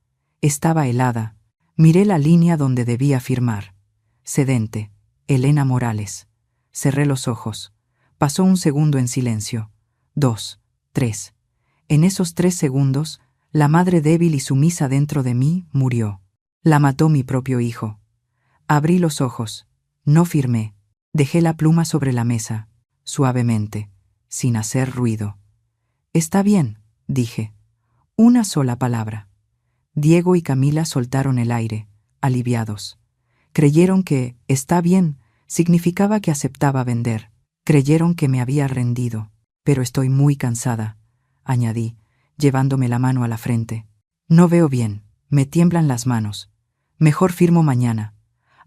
Estaba helada. Miré la línea donde debía firmar. Cedente, Elena Morales. Cerré los ojos. Pasó un segundo en silencio. 2, 3. En esos 3 segundos, la madre débil y sumisa dentro de mí murió. La mató mi propio hijo. Abrí los ojos. No firmé. Dejé la pluma sobre la mesa, suavemente, sin hacer ruido. Está bien, dije. Una sola palabra. Diego y Camila soltaron el aire, aliviados. Creyeron que «está bien» significaba que aceptaba vender. Creyeron que me había rendido. Pero estoy muy cansada, añadí, llevándome la mano a la frente. No veo bien, me tiemblan las manos. Mejor firmo mañana.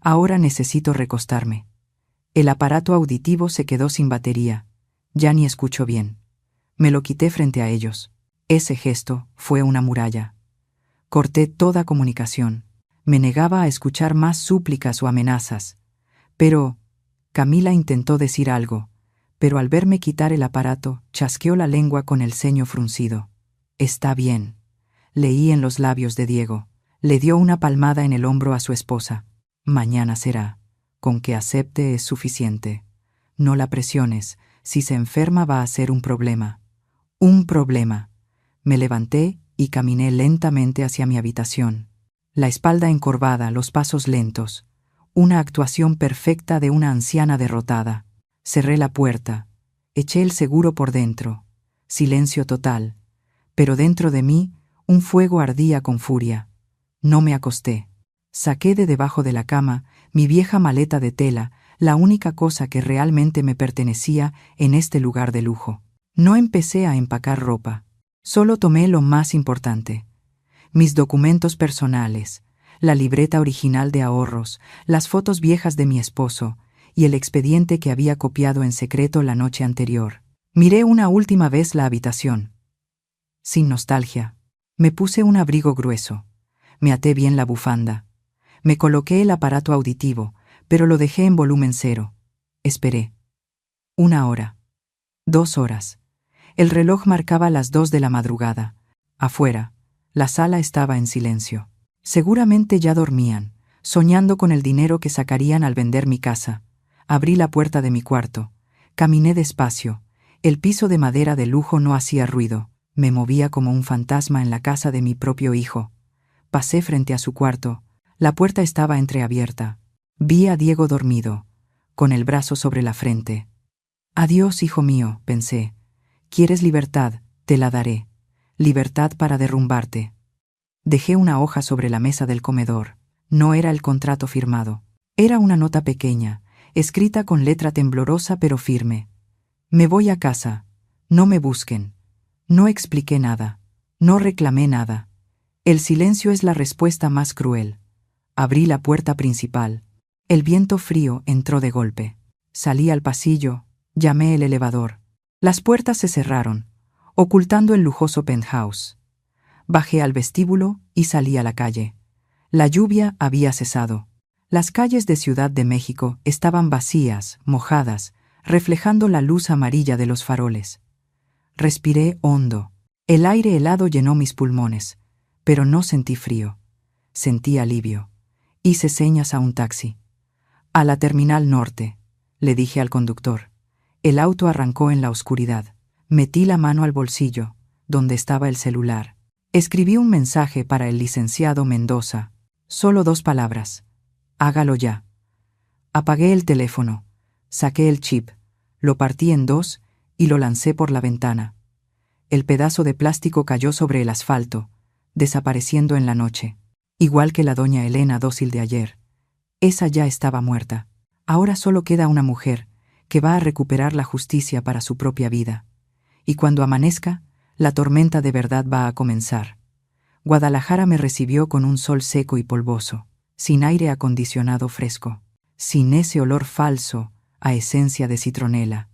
Ahora necesito recostarme. El aparato auditivo se quedó sin batería. Ya ni escucho bien. Me lo quité frente a ellos. Ese gesto fue una muralla. Corté toda comunicación. Me negaba a escuchar más súplicas o amenazas. Pero Camila intentó decir algo, pero al verme quitar el aparato, chasqueó la lengua con el ceño fruncido. «Está bien», leí en los labios de Diego. Le dio una palmada en el hombro a su esposa. «Mañana será. Con que acepte es suficiente. No la presiones. Si se enferma va a ser un problema». Un problema. Me levanté y caminé lentamente hacia mi habitación. La espalda encorvada, los pasos lentos. Una actuación perfecta de una anciana derrotada. Cerré la puerta. Eché el seguro por dentro. Silencio total. Pero dentro de mí, un fuego ardía con furia. No me acosté. Saqué de debajo de la cama mi vieja maleta de tela, la única cosa que realmente me pertenecía en este lugar de lujo. No empecé a empacar ropa. Solo tomé lo más importante. Mis documentos personales, la libreta original de ahorros, las fotos viejas de mi esposo y el expediente que había copiado en secreto la noche anterior. Miré una última vez la habitación. Sin nostalgia. Me puse un abrigo grueso. Me até bien la bufanda. Me coloqué el aparato auditivo, pero lo dejé en volumen 0. Esperé. 1 hora. 2 horas. El reloj marcaba las 2 de la madrugada. Afuera, la sala estaba en silencio. Seguramente ya dormían, soñando con el dinero que sacarían al vender mi casa. Abrí la puerta de mi cuarto. Caminé despacio. El piso de madera de lujo no hacía ruido. Me movía como un fantasma en la casa de mi propio hijo. Pasé frente a su cuarto. La puerta estaba entreabierta. Vi a Diego dormido, con el brazo sobre la frente. «Adiós, hijo mío», pensé. «Quieres libertad, te la daré. Libertad para derrumbarte». Dejé una hoja sobre la mesa del comedor. No era el contrato firmado. Era una nota pequeña, escrita con letra temblorosa pero firme. «Me voy a casa. No me busquen». No expliqué nada. No reclamé nada. El silencio es la respuesta más cruel. Abrí la puerta principal. El viento frío entró de golpe. Salí al pasillo. Llamé el elevador. Las puertas se cerraron, ocultando el lujoso penthouse. Bajé al vestíbulo y salí a la calle. La lluvia había cesado. Las calles de Ciudad de México estaban vacías, mojadas, reflejando la luz amarilla de los faroles. Respiré hondo. El aire helado llenó mis pulmones, pero no sentí frío. Sentí alivio. Hice señas a un taxi. «A la Terminal Norte», le dije al conductor. El auto arrancó en la oscuridad. Metí la mano al bolsillo, donde estaba el celular. Escribí un mensaje para el licenciado Mendoza. Solo 2 palabras. «Hágalo ya». Apagué el teléfono. Saqué el chip. Lo partí en 2 y lo lancé por la ventana. El pedazo de plástico cayó sobre el asfalto, desapareciendo en la noche. Igual que la doña Elena dócil de ayer. Esa ya estaba muerta. Ahora solo queda una mujer que va a recuperar la justicia para su propia vida. Y cuando amanezca, la tormenta de verdad va a comenzar. Guadalajara me recibió con un sol seco y polvoso, sin aire acondicionado fresco, sin ese olor falso a esencia de citronela.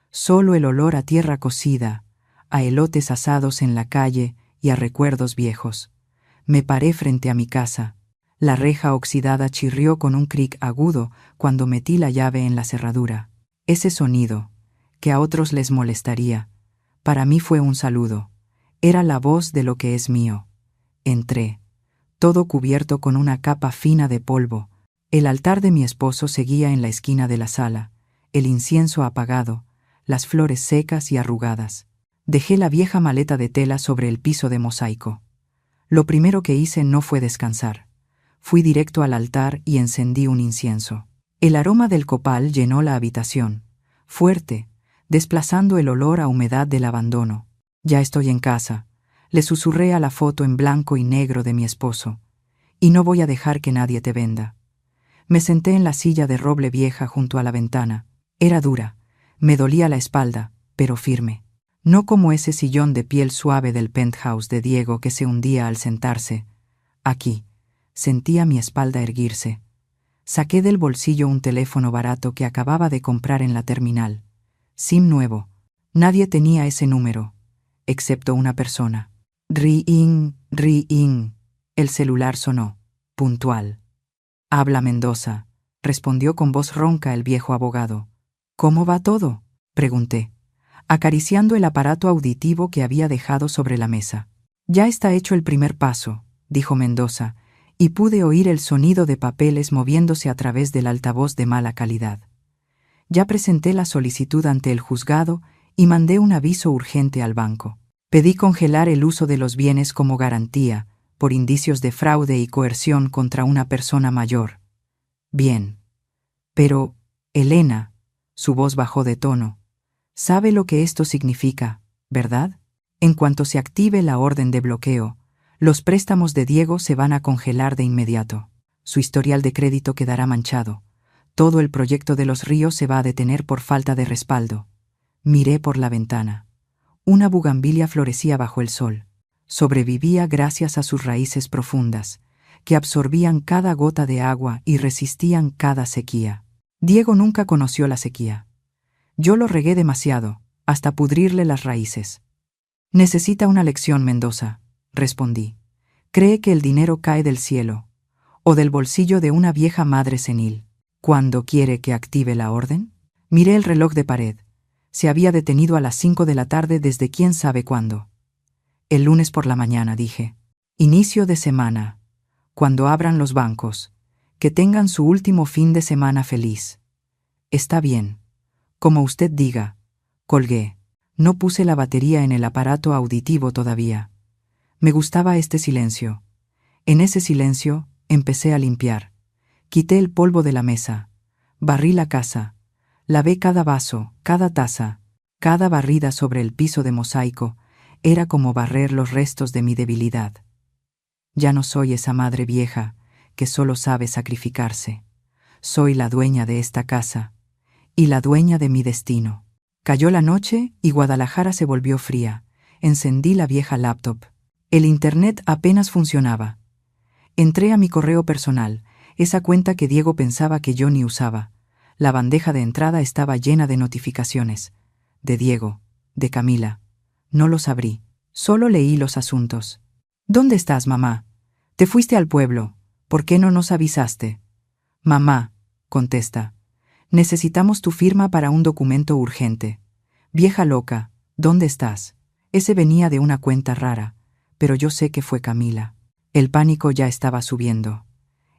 Solo el olor a tierra cocida, a elotes asados en la calle y a recuerdos viejos. Me paré frente a mi casa. La reja oxidada chirrió con un cric agudo cuando metí la llave en la cerradura. Ese sonido, que a otros les molestaría, para mí fue un saludo. Era la voz de lo que es mío. Entré, todo cubierto con una capa fina de polvo. El altar de mi esposo seguía en la esquina de la sala, el incienso apagado, las flores secas y arrugadas. Dejé la vieja maleta de tela sobre el piso de mosaico. Lo primero que hice no fue descansar. Fui directo al altar y encendí un incienso. El aroma del copal llenó la habitación, fuerte, desplazando el olor a humedad del abandono. Ya estoy en casa. Le susurré a la foto en blanco y negro de mi esposo. Y no voy a dejar que nadie te venda. Me senté en la silla de roble vieja junto a la ventana. Era dura. Me dolía la espalda, pero firme. No como ese sillón de piel suave del penthouse de Diego que se hundía al sentarse. Aquí. Sentía mi espalda erguirse. Saqué del bolsillo un teléfono barato que acababa de comprar en la terminal. SIM nuevo. Nadie tenía ese número, excepto una persona. Ring, ring. El celular sonó. Puntual. Habla Mendoza, respondió con voz ronca el viejo abogado. ¿Cómo va todo?, pregunté, acariciando el aparato auditivo que había dejado sobre la mesa. Ya está hecho el primer paso, dijo Mendoza, y pude oír el sonido de papeles moviéndose a través del altavoz de mala calidad. Ya presenté la solicitud ante el juzgado y mandé un aviso urgente al banco. Pedí congelar el uso de los bienes como garantía, por indicios de fraude y coerción contra una persona mayor. Bien. Pero, Elena, su voz bajó de tono, sabe lo que esto significa, ¿verdad? En cuanto se active la orden de bloqueo, los préstamos de Diego se van a congelar de inmediato. Su historial de crédito quedará manchado. Todo el proyecto de los ríos se va a detener por falta de respaldo. Miré por la ventana. Una bugambilia florecía bajo el sol. Sobrevivía gracias a sus raíces profundas, que absorbían cada gota de agua y resistían cada sequía. Diego nunca conoció la sequía. Yo lo regué demasiado, hasta pudrirle las raíces. Necesita una lección, Mendoza, respondí. Cree que el dinero cae del cielo, o del bolsillo de una vieja madre senil. ¿Cuándo quiere que active la orden? Miré el reloj de pared. Se había detenido a las 5 de la tarde desde quién sabe cuándo. El lunes por la mañana, dije. Inicio de semana. Cuando abran los bancos. Que tengan su último fin de semana feliz. Está bien. Como usted diga. Colgué. No puse la batería en el aparato auditivo todavía. Me gustaba este silencio. En ese silencio, empecé a limpiar. Quité el polvo de la mesa. Barrí la casa. Lavé cada vaso, cada taza, cada barrida sobre el piso de mosaico. Era como barrer los restos de mi debilidad. Ya no soy esa madre vieja que solo sabe sacrificarse. Soy la dueña de esta casa y la dueña de mi destino. Cayó la noche y Guadalajara se volvió fría. Encendí la vieja laptop. El internet apenas funcionaba. Entré a mi correo personal, esa cuenta que Diego pensaba que yo ni usaba. La bandeja de entrada estaba llena de notificaciones. De Diego, de Camila. No los abrí. Solo leí los asuntos. ¿Dónde estás, mamá? Te fuiste al pueblo. ¿Por qué no nos avisaste? Mamá, contesta. Necesitamos tu firma para un documento urgente. Vieja loca, ¿dónde estás? Ese venía de una cuenta rara, pero yo sé que fue Camila. El pánico ya estaba subiendo.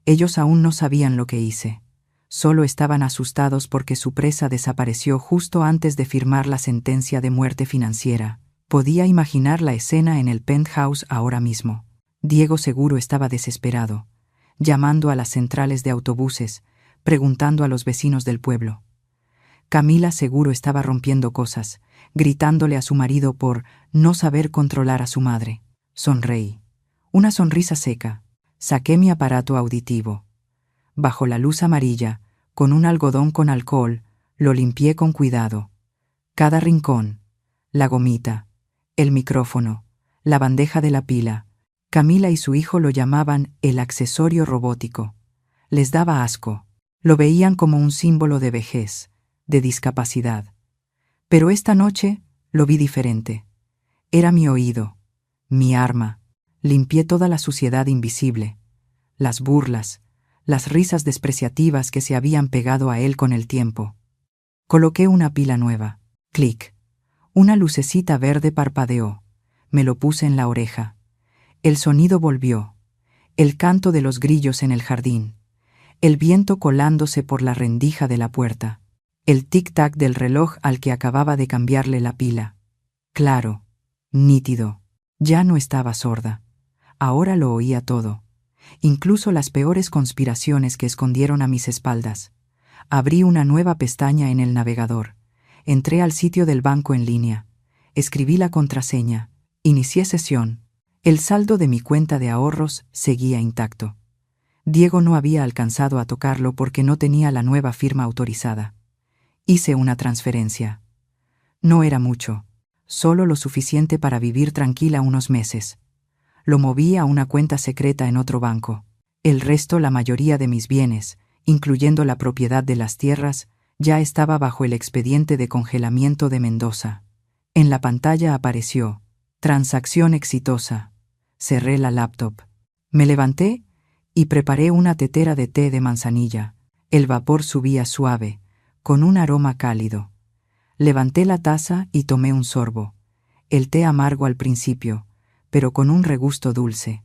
Ellos aún no sabían lo que hice. Solo estaban asustados porque su presa desapareció justo antes de firmar la sentencia de muerte financiera. Podía imaginar la escena en el penthouse ahora mismo. Diego seguro estaba desesperado, llamando a las centrales de autobuses, preguntando a los vecinos del pueblo. Camila seguro estaba rompiendo cosas, gritándole a su marido por no saber controlar a su madre. Sonreí. Una sonrisa seca. Saqué mi aparato auditivo. Bajo la luz amarilla, con un algodón con alcohol, lo limpié con cuidado. Cada rincón, la gomita, el micrófono, la bandeja de la pila. Camila y su hijo lo llamaban el accesorio robótico. Les daba asco. Lo veían como un símbolo de vejez, de discapacidad. Pero esta noche lo vi diferente. Era mi oído, mi arma. Limpié toda la suciedad invisible, las burlas, las risas despreciativas que se habían pegado a él con el tiempo. Coloqué una pila nueva. Clic. Una lucecita verde parpadeó. Me lo puse en la oreja. El sonido volvió. El canto de los grillos en el jardín. El viento colándose por la rendija de la puerta. El tic-tac del reloj al que acababa de cambiarle la pila. Claro. Nítido. Ya no estaba sorda. Ahora lo oía todo. Incluso las peores conspiraciones que escondieron a mis espaldas. Abrí una nueva pestaña en el navegador. Entré al sitio del banco en línea. Escribí la contraseña. Inicié sesión. El saldo de mi cuenta de ahorros seguía intacto. Diego no había alcanzado a tocarlo porque no tenía la nueva firma autorizada. Hice una transferencia. No era mucho, solo lo suficiente para vivir tranquila unos meses. Lo moví a una cuenta secreta en otro banco. El resto, la mayoría de mis bienes, incluyendo la propiedad de las tierras, ya estaba bajo el expediente de congelamiento de Mendoza. En la pantalla apareció: transacción exitosa. Cerré la laptop. Me levanté y preparé una tetera de té de manzanilla. El vapor subía suave, con un aroma cálido. Levanté la taza y tomé un sorbo. El té amargo al principio, pero con un regusto dulce.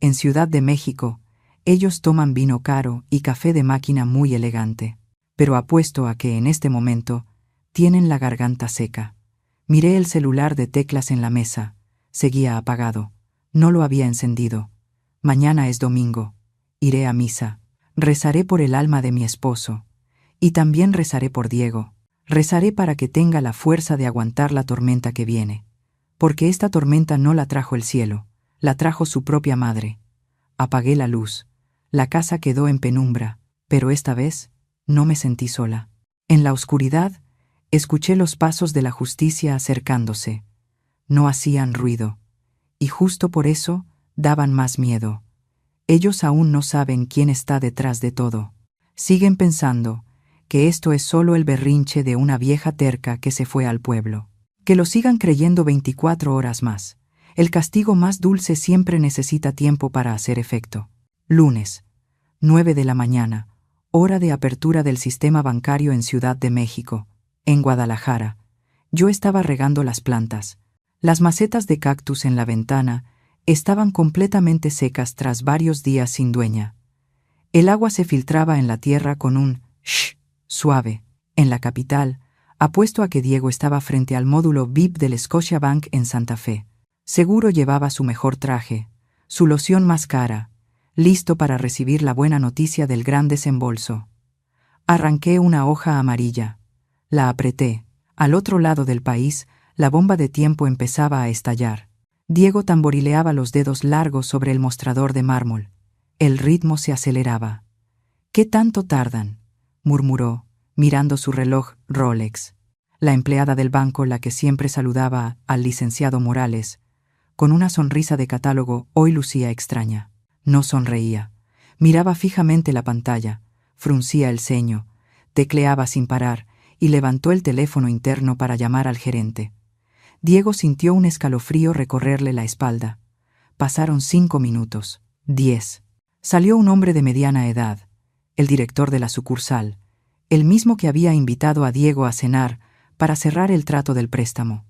En Ciudad de México, ellos toman vino caro y café de máquina muy elegante. Pero apuesto a que en este momento tienen la garganta seca. Miré el celular de teclas en la mesa. Seguía apagado. No lo había encendido. Mañana es domingo. Iré a misa. Rezaré por el alma de mi esposo. Y también rezaré por Diego. Rezaré para que tenga la fuerza de aguantar la tormenta que viene. Porque esta tormenta no la trajo el cielo, la trajo su propia madre. Apagué la luz. La casa quedó en penumbra, pero esta vez no me sentí sola. En la oscuridad, escuché los pasos de la justicia acercándose. No hacían ruido. Y justo por eso daban más miedo. Ellos aún no saben quién está detrás de todo. Siguen pensando que esto es solo el berrinche de una vieja terca que se fue al pueblo. Que lo sigan creyendo 24 horas más. El castigo más dulce siempre necesita tiempo para hacer efecto. Lunes, 9 de la mañana, hora de apertura del sistema bancario en Ciudad de México, en Guadalajara. Yo estaba regando las plantas. Las macetas de cactus en la ventana estaban completamente secas tras varios días sin dueña. El agua se filtraba en la tierra con un shh suave. En la capital, apuesto a que Diego estaba frente al módulo VIP del Scotiabank en Santa Fe. Seguro llevaba su mejor traje, su loción más cara, listo para recibir la buena noticia del gran desembolso. Arranqué una hoja amarilla. La apreté. Al otro lado del país, la bomba de tiempo empezaba a estallar. Diego tamborileaba los dedos largos sobre el mostrador de mármol. El ritmo se aceleraba. «¿Qué tanto tardan?», murmuró, mirando su reloj Rolex. La empleada del banco, la que siempre saludaba al licenciado Morales, con una sonrisa de catálogo, hoy lucía extraña. No sonreía. Miraba fijamente la pantalla, fruncía el ceño, tecleaba sin parar y levantó el teléfono interno para llamar al gerente. Diego sintió un escalofrío recorrerle la espalda. Pasaron 5 minutos, 10. Salió un hombre de mediana edad, el director de la sucursal, el mismo que había invitado a Diego a cenar para cerrar el trato del préstamo.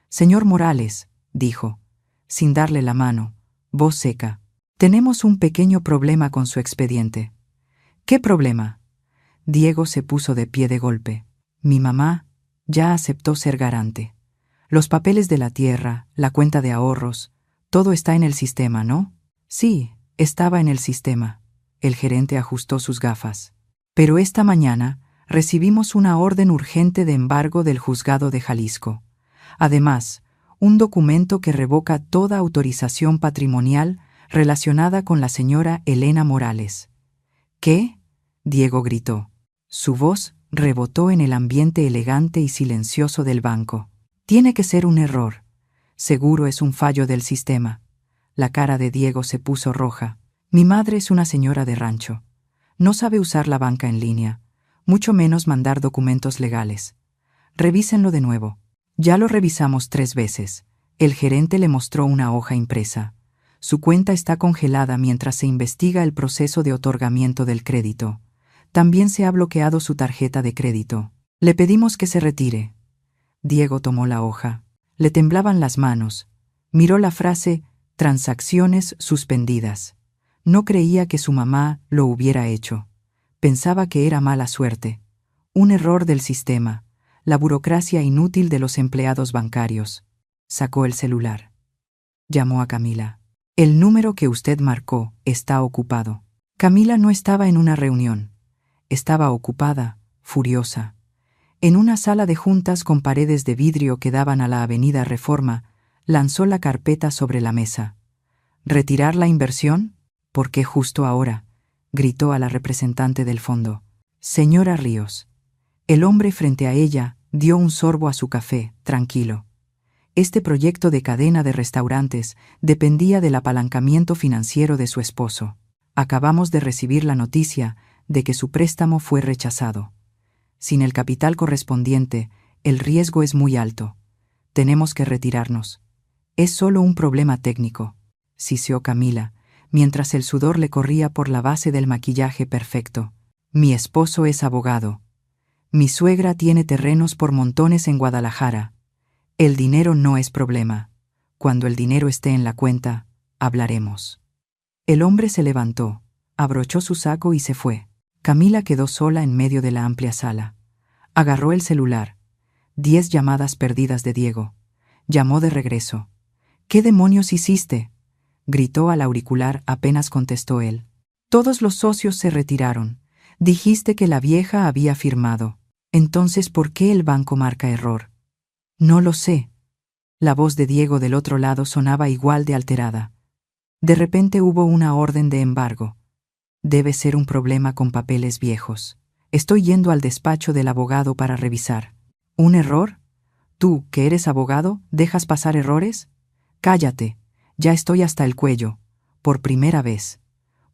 «Señor Morales», dijo, sin darle la mano, voz seca, «tenemos un pequeño problema con su expediente». «¿Qué problema?». Diego se puso de pie de golpe. «Mi mamá ya aceptó ser garante. Los papeles de la tierra, la cuenta de ahorros, todo está en el sistema, ¿no?». «Sí, estaba en el sistema». El gerente ajustó sus gafas. «Pero esta mañana recibimos una orden urgente de embargo del juzgado de Jalisco. Además, un documento que revoca toda autorización patrimonial relacionada con la señora Elena Morales». «¿Qué?», Diego gritó. Su voz rebotó en el ambiente elegante y silencioso del banco. «Tiene que ser un error. Seguro es un fallo del sistema». La cara de Diego se puso roja. «Mi madre es una señora de rancho. No sabe usar la banca en línea, mucho menos mandar documentos legales. Revísenlo de nuevo». «Ya lo revisamos 3 veces». El gerente le mostró una hoja impresa. «Su cuenta está congelada mientras se investiga el proceso de otorgamiento del crédito. También se ha bloqueado su tarjeta de crédito. Le pedimos que se retire». Diego tomó la hoja. Le temblaban las manos. Miró la frase «transacciones suspendidas». No creía que su mamá lo hubiera hecho. Pensaba que era mala suerte. Un error del sistema. La burocracia inútil de los empleados bancarios. Sacó el celular. Llamó a Camila. «El número que usted marcó está ocupado». Camila no estaba en una reunión. Estaba ocupada, furiosa. En una sala de juntas con paredes de vidrio que daban a la avenida Reforma, lanzó la carpeta sobre la mesa. ¿Retirar la inversión? ¿Por qué justo ahora?, gritó a la representante del fondo. Señora Ríos. El hombre frente a ella dio un sorbo a su café, tranquilo. Este proyecto de cadena de restaurantes dependía del apalancamiento financiero de su esposo. Acabamos de recibir la noticia de que su préstamo fue rechazado. Sin el capital correspondiente, el riesgo es muy alto. Tenemos que retirarnos. Es solo un problema técnico, siseó Camila, mientras el sudor le corría por la base del maquillaje perfecto. Mi esposo es abogado. Mi suegra tiene terrenos por montones en Guadalajara. El dinero no es problema. Cuando el dinero esté en la cuenta, hablaremos. El hombre se levantó, abrochó su saco y se fue. Camila quedó sola en medio de la amplia sala. Agarró el celular. 10 llamadas perdidas de Diego. Llamó de regreso. ¿Qué demonios hiciste?, gritó al auricular apenas contestó él. Todos los socios se retiraron. Dijiste que la vieja había firmado. Entonces, ¿por qué el banco marca error? No lo sé. La voz de Diego del otro lado sonaba igual de alterada. De repente hubo una orden de embargo. Debe ser un problema con papeles viejos. Estoy yendo al despacho del abogado para revisar. ¿Un error? ¿Tú, que eres abogado, dejas pasar errores? Cállate. Ya estoy hasta el cuello. Por primera vez.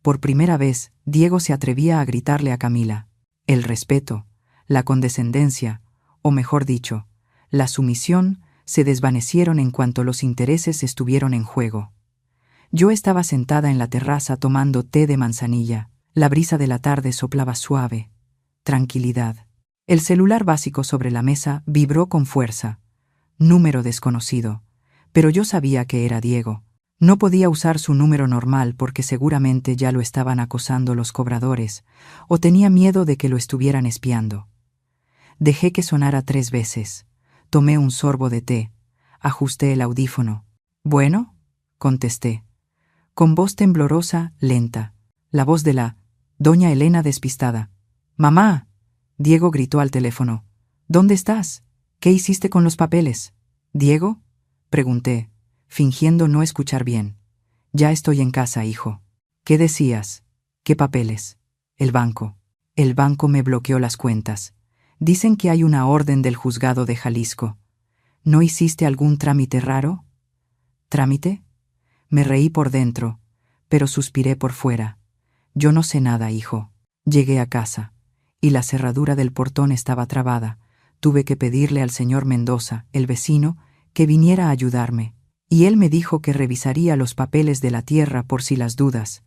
Por primera vez, Diego se atrevía a gritarle a Camila. El respeto, la condescendencia, o mejor dicho, la sumisión, se desvanecieron en cuanto los intereses estuvieron en juego. Yo estaba sentada en la terraza tomando té de manzanilla. La brisa de la tarde soplaba suave. Tranquilidad. El celular básico sobre la mesa vibró con fuerza. Número desconocido. Pero yo sabía que era Diego. No podía usar su número normal porque seguramente ya lo estaban acosando los cobradores, o tenía miedo de que lo estuvieran espiando. Dejé que sonara 3 veces. Tomé un sorbo de té. Ajusté el audífono. ¿Bueno?, contesté. Con voz temblorosa, lenta. La voz de la doña Elena despistada. «¡Mamá!», Diego gritó al teléfono. «¿Dónde estás? ¿Qué hiciste con los papeles?» «¿Diego?», pregunté, fingiendo no escuchar bien. «Ya estoy en casa, hijo». «¿Qué decías? ¿Qué papeles?» «El banco. El banco me bloqueó las cuentas. Dicen que hay una orden del juzgado de Jalisco. ¿No hiciste algún trámite raro?» «¿Trámite?». Me reí por dentro, pero suspiré por fuera. «Yo no sé nada, hijo». Llegué a casa, y la cerradura del portón estaba trabada. Tuve que pedirle al señor Mendoza, el vecino, que viniera a ayudarme, y él me dijo que revisaría los papeles de la tierra por si las dudas,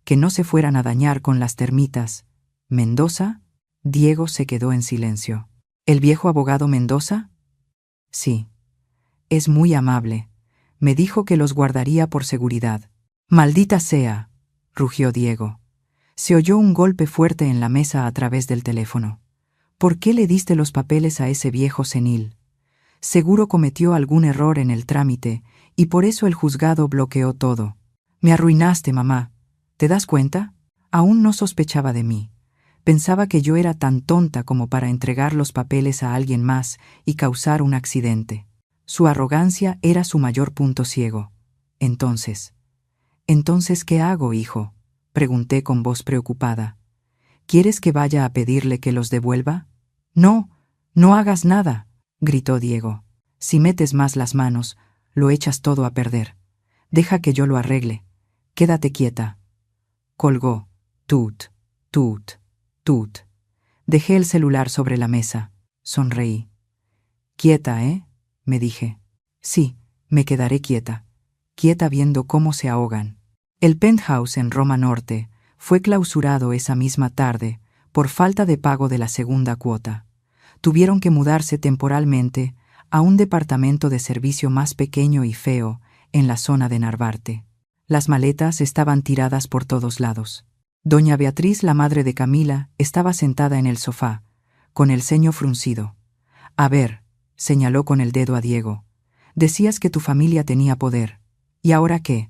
que no se fueran a dañar con las termitas. ¿Mendoza?». Diego se quedó en silencio. ¿El viejo abogado Mendoza? Sí. Es muy amable. Me dijo que los guardaría por seguridad. «Maldita sea», rugió Diego. Se oyó un golpe fuerte en la mesa a través del teléfono. ¿Por qué le diste los papeles a ese viejo senil? Seguro cometió algún error en el trámite y por eso el juzgado bloqueó todo. Me arruinaste, mamá. ¿Te das cuenta? Aún no sospechaba de mí. Pensaba que yo era tan tonta como para entregar los papeles a alguien más y causar un accidente. Su arrogancia era su mayor punto ciego. Entonces, ¿qué hago, hijo?, pregunté con voz preocupada. ¿Quieres que vaya a pedirle que los devuelva? No, no hagas nada, gritó Diego. Si metes más las manos, lo echas todo a perder. Deja que yo lo arregle. Quédate quieta. Colgó. Tut, tut, tut. Dejé el celular sobre la mesa. Sonreí. Quieta, me dije. Sí, me quedaré quieta. Quieta viendo cómo se ahogan. El penthouse en Roma Norte fue clausurado esa misma tarde por falta de pago de la segunda cuota. Tuvieron que mudarse temporalmente a un departamento de servicio más pequeño y feo en la zona de Narvarte. Las maletas estaban tiradas por todos lados. Doña Beatriz, la madre de Camila, estaba sentada en el sofá, con el ceño fruncido. «A ver», señaló con el dedo a Diego, «decías que tu familia tenía poder. ¿Y ahora qué?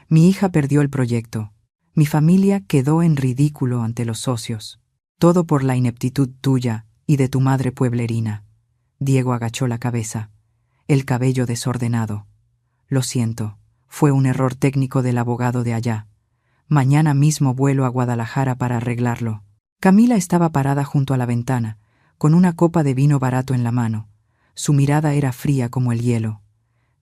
Mi hija perdió el proyecto. Mi familia quedó en ridículo ante los socios. Todo por la ineptitud tuya, y de tu madre pueblerina. Diego agachó la cabeza, el cabello desordenado. Lo siento, fue un error técnico del abogado de allá. Mañana mismo vuelo a Guadalajara para arreglarlo. Camila estaba parada junto a la ventana, con una copa de vino barato en la mano. Su mirada era fría como el hielo.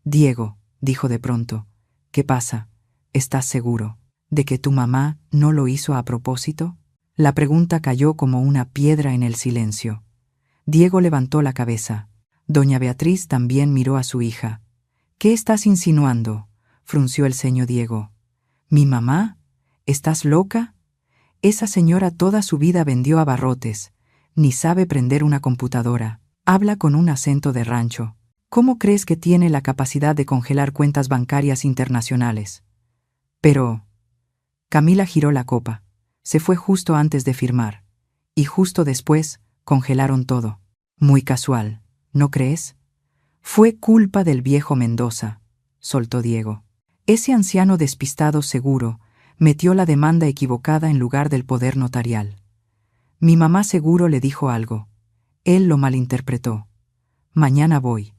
Diego, dijo de pronto, ¿qué pasa? ¿Estás seguro de que tu mamá no lo hizo a propósito? La pregunta cayó como una piedra en el silencio. Diego levantó la cabeza. Doña Beatriz también miró a su hija. ¿Qué estás insinuando?, frunció el ceño Diego. ¿Mi mamá? ¿Estás loca? Esa señora toda su vida vendió abarrotes. Ni sabe prender una computadora. Habla con un acento de rancho. ¿Cómo crees que tiene la capacidad de congelar cuentas bancarias internacionales? Pero... Camila giró la copa. Se fue justo antes de firmar. Y justo después, congelaron todo. Muy casual, ¿no crees? Fue culpa del viejo Mendoza, soltó Diego. Ese anciano despistado seguro metió la demanda equivocada en lugar del poder notarial. Mi mamá seguro le dijo algo. Él lo malinterpretó. Mañana voy,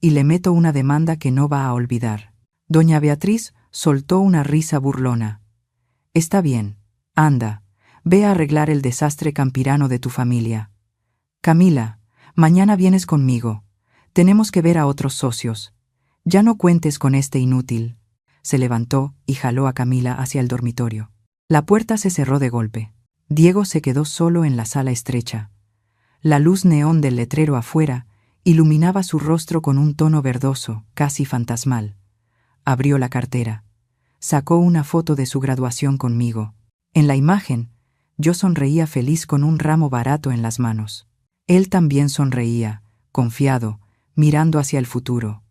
y le meto una demanda que no va a olvidar. Doña Beatriz soltó una risa burlona. Está bien, anda, ve a arreglar el desastre campirano de tu familia. Camila, mañana vienes conmigo. Tenemos que ver a otros socios. Ya no cuentes con este inútil. Se levantó y jaló a Camila hacia el dormitorio. La puerta se cerró de golpe. Diego se quedó solo en la sala estrecha. La luz neón del letrero afuera iluminaba su rostro con un tono verdoso, casi fantasmal. Abrió la cartera. Sacó una foto de su graduación conmigo. En la imagen, yo sonreía feliz con un ramo barato en las manos. Él también sonreía, confiado, mirando hacia el futuro.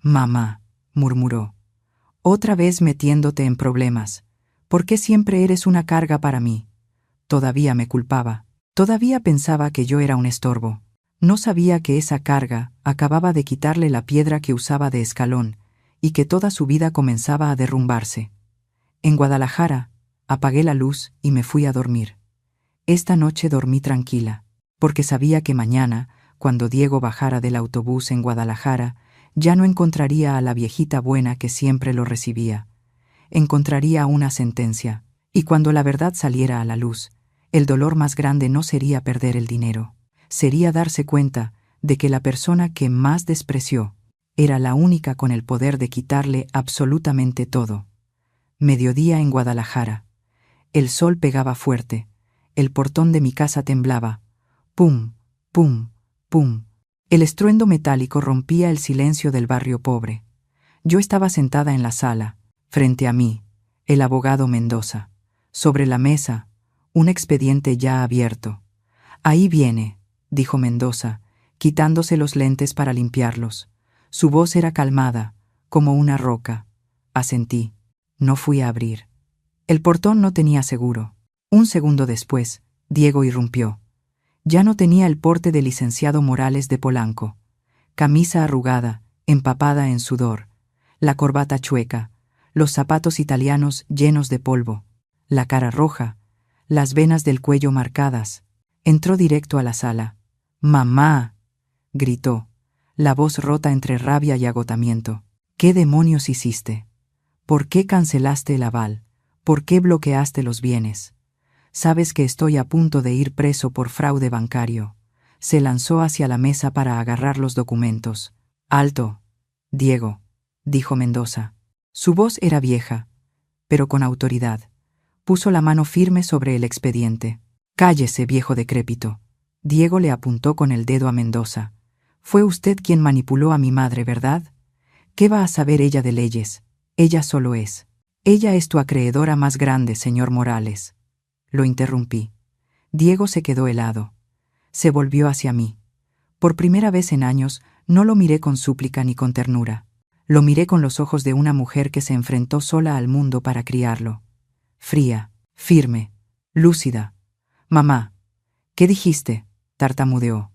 «Mamá», murmuró, «otra vez metiéndote en problemas. ¿Por qué siempre eres una carga para mí?» Todavía me culpaba. Todavía pensaba que yo era un estorbo. No sabía que esa carga acababa de quitarle la piedra que usaba de escalón y que toda su vida comenzaba a derrumbarse. En Guadalajara, apagué la luz y me fui a dormir. Esta noche dormí tranquila, porque sabía que mañana, cuando Diego bajara del autobús en Guadalajara, ya no encontraría a la viejita buena que siempre lo recibía. Encontraría una sentencia, y cuando la verdad saliera a la luz, el dolor más grande no sería perder el dinero, sería darse cuenta de que la persona que más despreció era la única con el poder de quitarle absolutamente todo. Mediodía en Guadalajara. El sol pegaba fuerte. El portón de mi casa temblaba. Pum, pum, pum. El estruendo metálico rompía el silencio del barrio pobre. Yo estaba sentada en la sala, frente a mí, el abogado Mendoza. Sobre la mesa, un expediente ya abierto. «Ahí viene», dijo Mendoza, quitándose los lentes para limpiarlos. Su voz era calmada, como una roca. Asentí. No fui a abrir. El portón no tenía seguro. Un segundo después, Diego irrumpió. Ya no tenía el porte de licenciado Morales de Polanco. Camisa arrugada, empapada en sudor, la corbata chueca, los zapatos italianos llenos de polvo, la cara roja, las venas del cuello marcadas. Entró directo a la sala. «¡Mamá!», gritó, la voz rota entre rabia y agotamiento. «¿Qué demonios hiciste? ¿Por qué cancelaste el aval? ¿Por qué bloqueaste los bienes? Sabes que estoy a punto de ir preso por fraude bancario». Se lanzó hacia la mesa para agarrar los documentos. «Alto, Diego», dijo Mendoza. Su voz era vieja, pero con autoridad. Puso la mano firme sobre el expediente. «Cállese, viejo decrépito». Diego le apuntó con el dedo a Mendoza. «Fue usted quien manipuló a mi madre, ¿verdad? ¿Qué va a saber ella de leyes? Ella solo es. Ella es tu acreedora más grande, señor Morales». Lo interrumpí. Diego se quedó helado. Se volvió hacia mí. Por primera vez en años, no lo miré con súplica ni con ternura. Lo miré con los ojos de una mujer que se enfrentó sola al mundo para criarlo. Fría, firme, lúcida. «Mamá, ¿qué dijiste?», tartamudeó.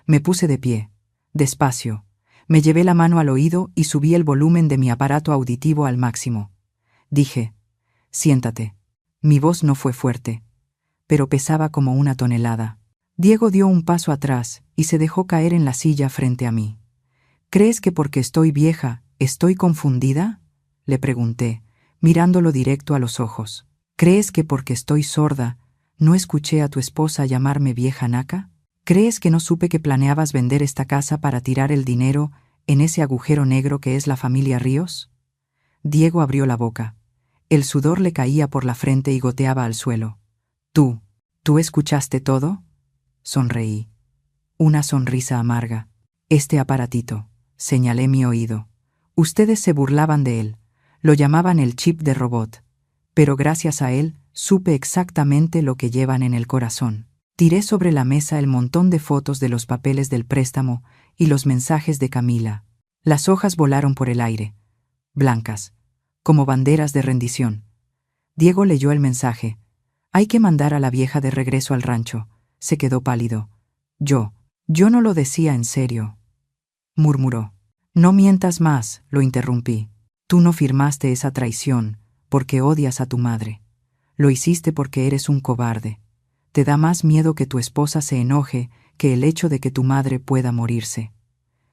Me puse de pie, despacio. Me llevé la mano al oído y subí el volumen de mi aparato auditivo al máximo. Dije: «Siéntate». Mi voz no fue fuerte, pero pesaba como una tonelada. Diego dio un paso atrás y se dejó caer en la silla frente a mí. ¿Crees que porque estoy vieja, estoy confundida?, le pregunté, mirándolo directo a los ojos. ¿Crees que porque estoy sorda, no escuché a tu esposa llamarme vieja naca? ¿Crees que no supe que planeabas vender esta casa para tirar el dinero en ese agujero negro que es la familia Ríos? Diego abrió la boca. El sudor le caía por la frente y goteaba al suelo. ¿Tú escuchaste todo? Sonreí. Una sonrisa amarga. Este aparatito, señalé mi oído. Ustedes se burlaban de él, lo llamaban el chip de robot, pero gracias a él supe exactamente lo que llevan en el corazón. Tiré sobre la mesa el montón de fotos de los papeles del préstamo y los mensajes de Camila. Las hojas volaron por el aire, blancas, como banderas de rendición. Diego leyó el mensaje. Hay que mandar a la vieja de regreso al rancho. Se quedó pálido. Yo no lo decía en serio, murmuró. No mientas más, lo interrumpí. Tú no firmaste esa traición porque odias a tu madre. Lo hiciste porque eres un cobarde. Te da más miedo que tu esposa se enoje que el hecho de que tu madre pueda morirse.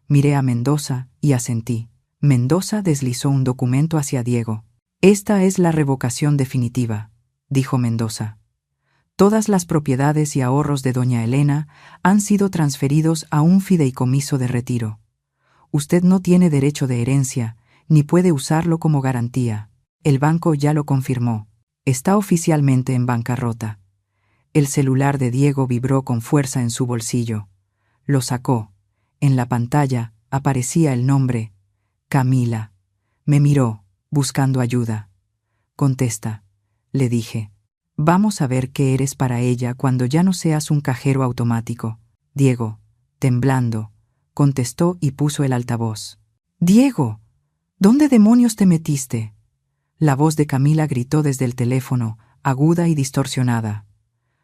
Miré a Mendoza y asentí. Mendoza deslizó un documento hacia Diego. Esta es la revocación definitiva, dijo Mendoza. Todas las propiedades y ahorros de doña Elena han sido transferidos a un fideicomiso de retiro. Usted no tiene derecho de herencia, ni puede usarlo como garantía. El banco ya lo confirmó. Está oficialmente en bancarrota. El celular de Diego vibró con fuerza en su bolsillo. Lo sacó. En la pantalla aparecía el nombre: Camila. Me miró, buscando ayuda. Contesta, le dije. Vamos a ver qué eres para ella cuando ya no seas un cajero automático. Diego, temblando, contestó y puso el altavoz. Diego, ¿dónde demonios te metiste? La voz de Camila gritó desde el teléfono, aguda y distorsionada.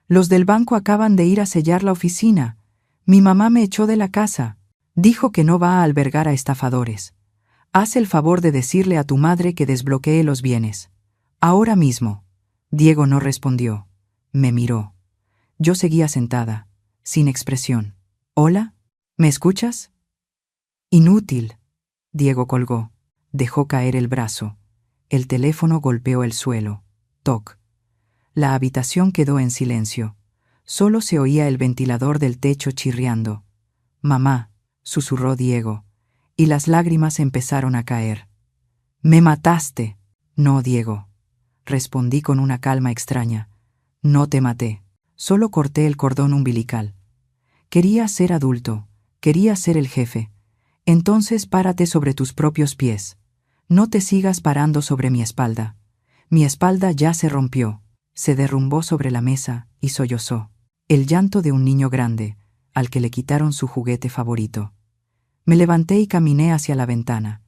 Los del banco acaban de ir a sellar la oficina. Mi mamá me echó de la casa. Dijo que no va a albergar a estafadores. Haz el favor de decirle a tu madre que desbloquee los bienes. Ahora mismo. Diego no respondió. Me miró. Yo seguía sentada, sin expresión. ¿Hola? ¿Me escuchas? Inútil. Diego colgó. Dejó caer el brazo. El teléfono golpeó el suelo. Toc. La habitación quedó en silencio. Solo se oía el ventilador del techo chirriando. Mamá, susurró Diego, y las lágrimas empezaron a caer. Me mataste. No, Diego. Respondí con una calma extraña. No te maté. Solo corté el cordón umbilical. Quería ser adulto. Quería ser el jefe. Entonces párate sobre tus propios pies. No te sigas parando sobre mi espalda. Mi espalda ya se rompió. Se derrumbó sobre la mesa y sollozó. El llanto de un niño grande, al que le quitaron su juguete favorito. Me levanté y caminé hacia la ventana.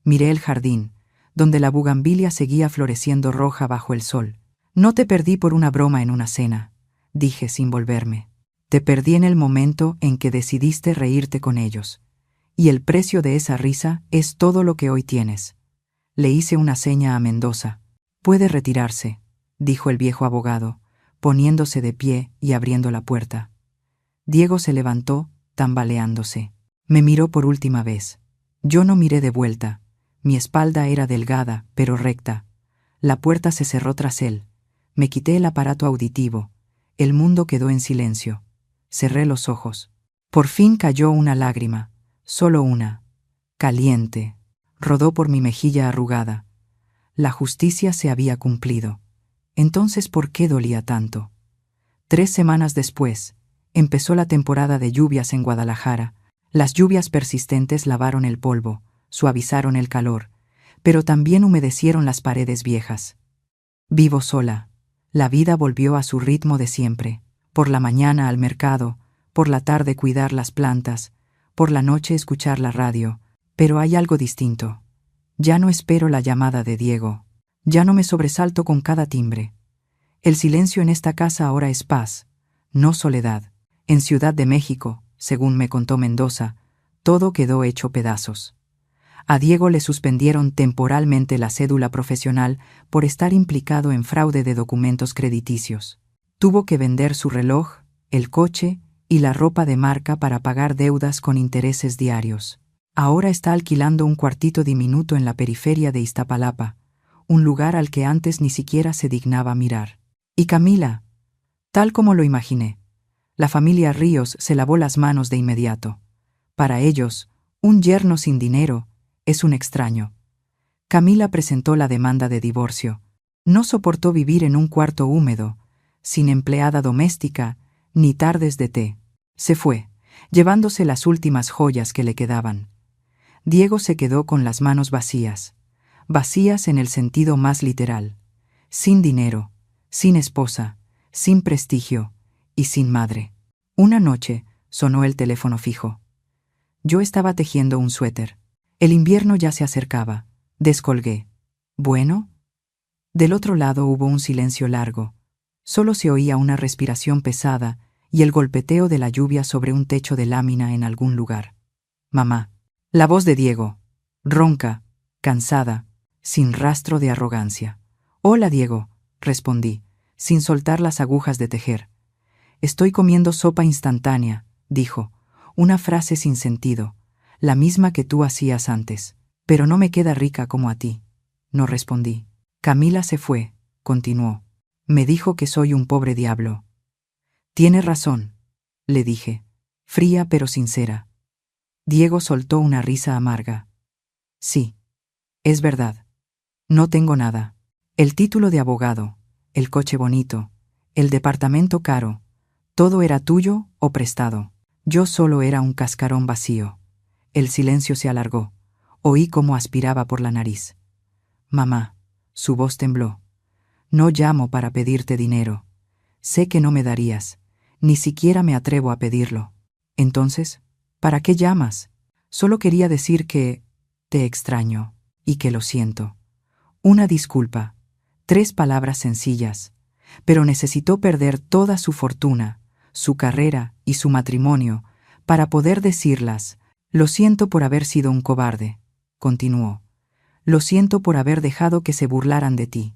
Miré el jardín, donde la bugambilia seguía floreciendo roja bajo el sol. No te perdí por una broma en una cena, dije sin volverme. Te perdí en el momento en que decidiste reírte con ellos. Y el precio de esa risa es todo lo que hoy tienes. Le hice una seña a Mendoza. Puede retirarse, dijo el viejo abogado, poniéndose de pie y abriendo la puerta. Diego se levantó, tambaleándose. Me miró por última vez. Yo no miré de vuelta. Mi espalda era delgada, pero recta. La puerta se cerró tras él. Me quité el aparato auditivo. El mundo quedó en silencio. Cerré los ojos. Por fin cayó una lágrima. Solo una. Caliente. Rodó por mi mejilla arrugada. La justicia se había cumplido. Entonces, ¿por qué dolía tanto? 3 semanas después, empezó la temporada de lluvias en Guadalajara. Las lluvias persistentes lavaron el polvo, suavizaron el calor, pero también humedecieron las paredes viejas. Vivo sola. La vida volvió a su ritmo de siempre. Por la mañana al mercado, por la tarde cuidar las plantas, por la noche escuchar la radio. Pero hay algo distinto. Ya no espero la llamada de Diego. Ya no me sobresalto con cada timbre. El silencio en esta casa ahora es paz, no soledad. En Ciudad de México, según me contó Mendoza, todo quedó hecho pedazos. A Diego le suspendieron temporalmente la cédula profesional por estar implicado en fraude de documentos crediticios. Tuvo que vender su reloj, el coche y la ropa de marca para pagar deudas con intereses diarios. Ahora está alquilando un cuartito diminuto en la periferia de Iztapalapa, un lugar al que antes ni siquiera se dignaba mirar. Y Camila, tal como lo imaginé. La familia Ríos se lavó las manos de inmediato. Para ellos, un yerno sin dinero es un extraño. Camila presentó la demanda de divorcio. No soportó vivir en un cuarto húmedo, sin empleada doméstica, ni tardes de té. Se fue, llevándose las últimas joyas que le quedaban. Diego se quedó con las manos vacías. Vacías en el sentido más literal. Sin dinero, sin esposa, sin prestigio y sin madre. Una noche sonó el teléfono fijo. Yo estaba tejiendo un suéter. El invierno ya se acercaba. Descolgué. ¿Bueno? Del otro lado hubo un silencio largo. Solo se oía una respiración pesada y el golpeteo de la lluvia sobre un techo de lámina en algún lugar. Mamá. La voz de Diego. Ronca, cansada, sin rastro de arrogancia. Hola, Diego, respondí, sin soltar las agujas de tejer. Estoy comiendo sopa instantánea, dijo, una frase sin sentido, la misma que tú hacías antes. Pero no me queda rica como a ti. No respondí. Camila se fue, continuó. Me dijo que soy un pobre diablo. Tiene razón, le dije, fría pero sincera. Diego soltó una risa amarga. Sí, es verdad. No tengo nada. El título de abogado, el coche bonito, el departamento caro, todo era tuyo o prestado. Yo solo era un cascarón vacío. El silencio se alargó. Oí cómo aspiraba por la nariz. Mamá, su voz tembló. No llamo para pedirte dinero. Sé que no me darías. Ni siquiera me atrevo a pedirlo. Entonces, ¿para qué llamas? Solo quería decir que te extraño y que lo siento. Una disculpa. 3 palabras sencillas. Pero necesitó perder toda su fortuna, su carrera y su matrimonio para poder decirlas. Lo siento por haber sido un cobarde. Continuó. Lo siento por haber dejado que se burlaran de ti.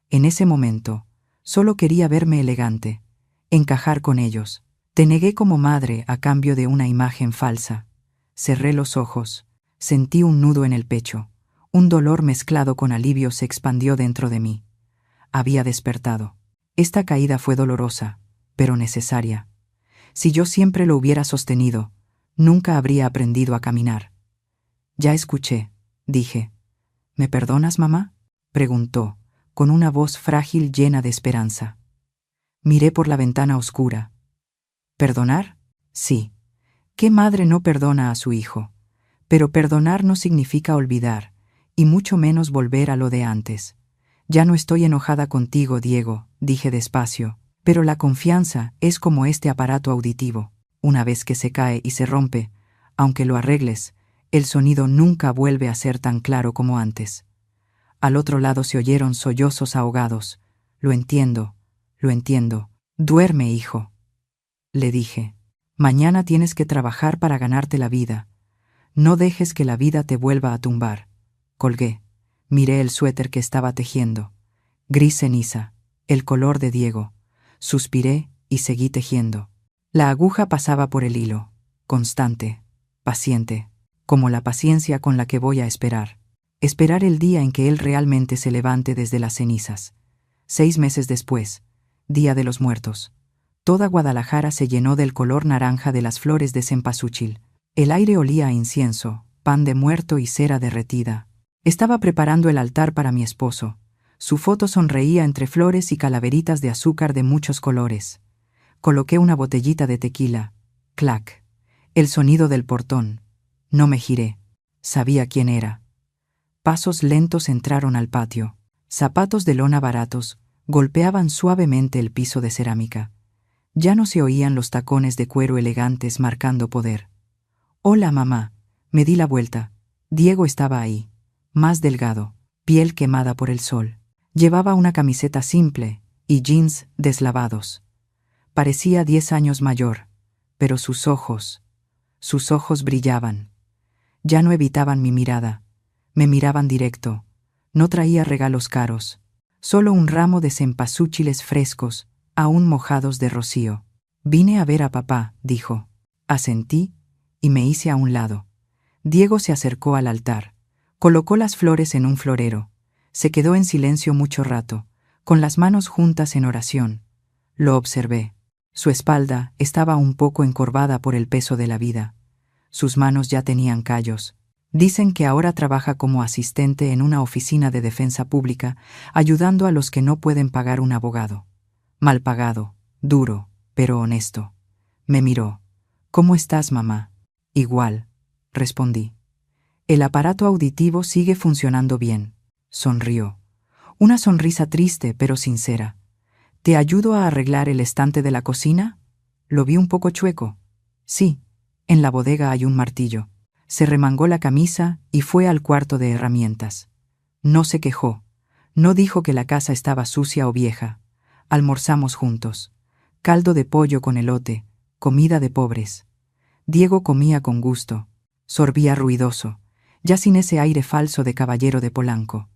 En ese momento, solo quería verme elegante, encajar con ellos. Te negué como madre a cambio de una imagen falsa. Cerré los ojos, sentí un nudo en el pecho. Un dolor mezclado con alivio se expandió dentro de mí. Había despertado. Esta caída fue dolorosa, pero necesaria. Si yo siempre lo hubiera sostenido, nunca habría aprendido a caminar. Ya escuché, dije. ¿Me perdonas, mamá?, preguntó, con una voz frágil llena de esperanza. Miré por la ventana oscura. ¿Perdonar? Sí. ¿Qué madre no perdona a su hijo? Pero perdonar no significa olvidar, y mucho menos volver a lo de antes. Ya no estoy enojada contigo, Diego, dije despacio, pero la confianza es como este aparato auditivo. Una vez que se cae y se rompe, aunque lo arregles, el sonido nunca vuelve a ser tan claro como antes. Al otro lado se oyeron sollozos ahogados. Lo entiendo, lo entiendo. Duerme, hijo, le dije. Mañana tienes que trabajar para ganarte la vida. No dejes que la vida te vuelva a tumbar. Colgué. Miré el suéter que estaba tejiendo. Gris ceniza, el color de Diego. Suspiré y seguí tejiendo. La aguja pasaba por el hilo, constante, paciente, como la paciencia con la que voy a esperar. Esperar el día en que él realmente se levante desde las cenizas. 6 meses después, Día de los Muertos. Toda Guadalajara se llenó del color naranja de las flores de cempasúchil. El aire olía a incienso, pan de muerto y cera derretida. Estaba preparando el altar para mi esposo. Su foto sonreía entre flores y calaveritas de azúcar de muchos colores. Coloqué una botellita de tequila. Clac. El sonido del portón. No me giré. Sabía quién era. Pasos lentos entraron al patio. Zapatos de lona baratos golpeaban suavemente el piso de cerámica. Ya no se oían los tacones de cuero elegantes marcando poder. Hola, mamá. Me di la vuelta. Diego estaba ahí, más delgado, piel quemada por el sol. Llevaba una camiseta simple y jeans deslavados. Parecía 10 años mayor, pero sus ojos brillaban. Ya no evitaban mi mirada. Me miraban directo. No traía regalos caros, solo un ramo de cempasúchiles frescos, aún mojados de rocío. Vine a ver a papá, dijo. Asentí y me hice a un lado. Diego se acercó al altar. Colocó las flores en un florero. Se quedó en silencio mucho rato, con las manos juntas en oración. Lo observé. Su espalda estaba un poco encorvada por el peso de la vida. Sus manos ya tenían callos. Dicen que ahora trabaja como asistente en una oficina de defensa pública, ayudando a los que no pueden pagar un abogado. Mal pagado, duro, pero honesto. Me miró. ¿Cómo estás, mamá? Igual, respondí. El aparato auditivo sigue funcionando bien. Sonrió. Una sonrisa triste pero sincera. ¿Te ayudo a arreglar el estante de la cocina? Lo vi un poco chueco. Sí, en la bodega hay un martillo. Se remangó la camisa y fue al cuarto de herramientas. No se quejó. No dijo que la casa estaba sucia o vieja. Almorzamos juntos. Caldo de pollo con elote, comida de pobres. Diego comía con gusto. Sorbía ruidoso, ya sin ese aire falso de caballero de Polanco.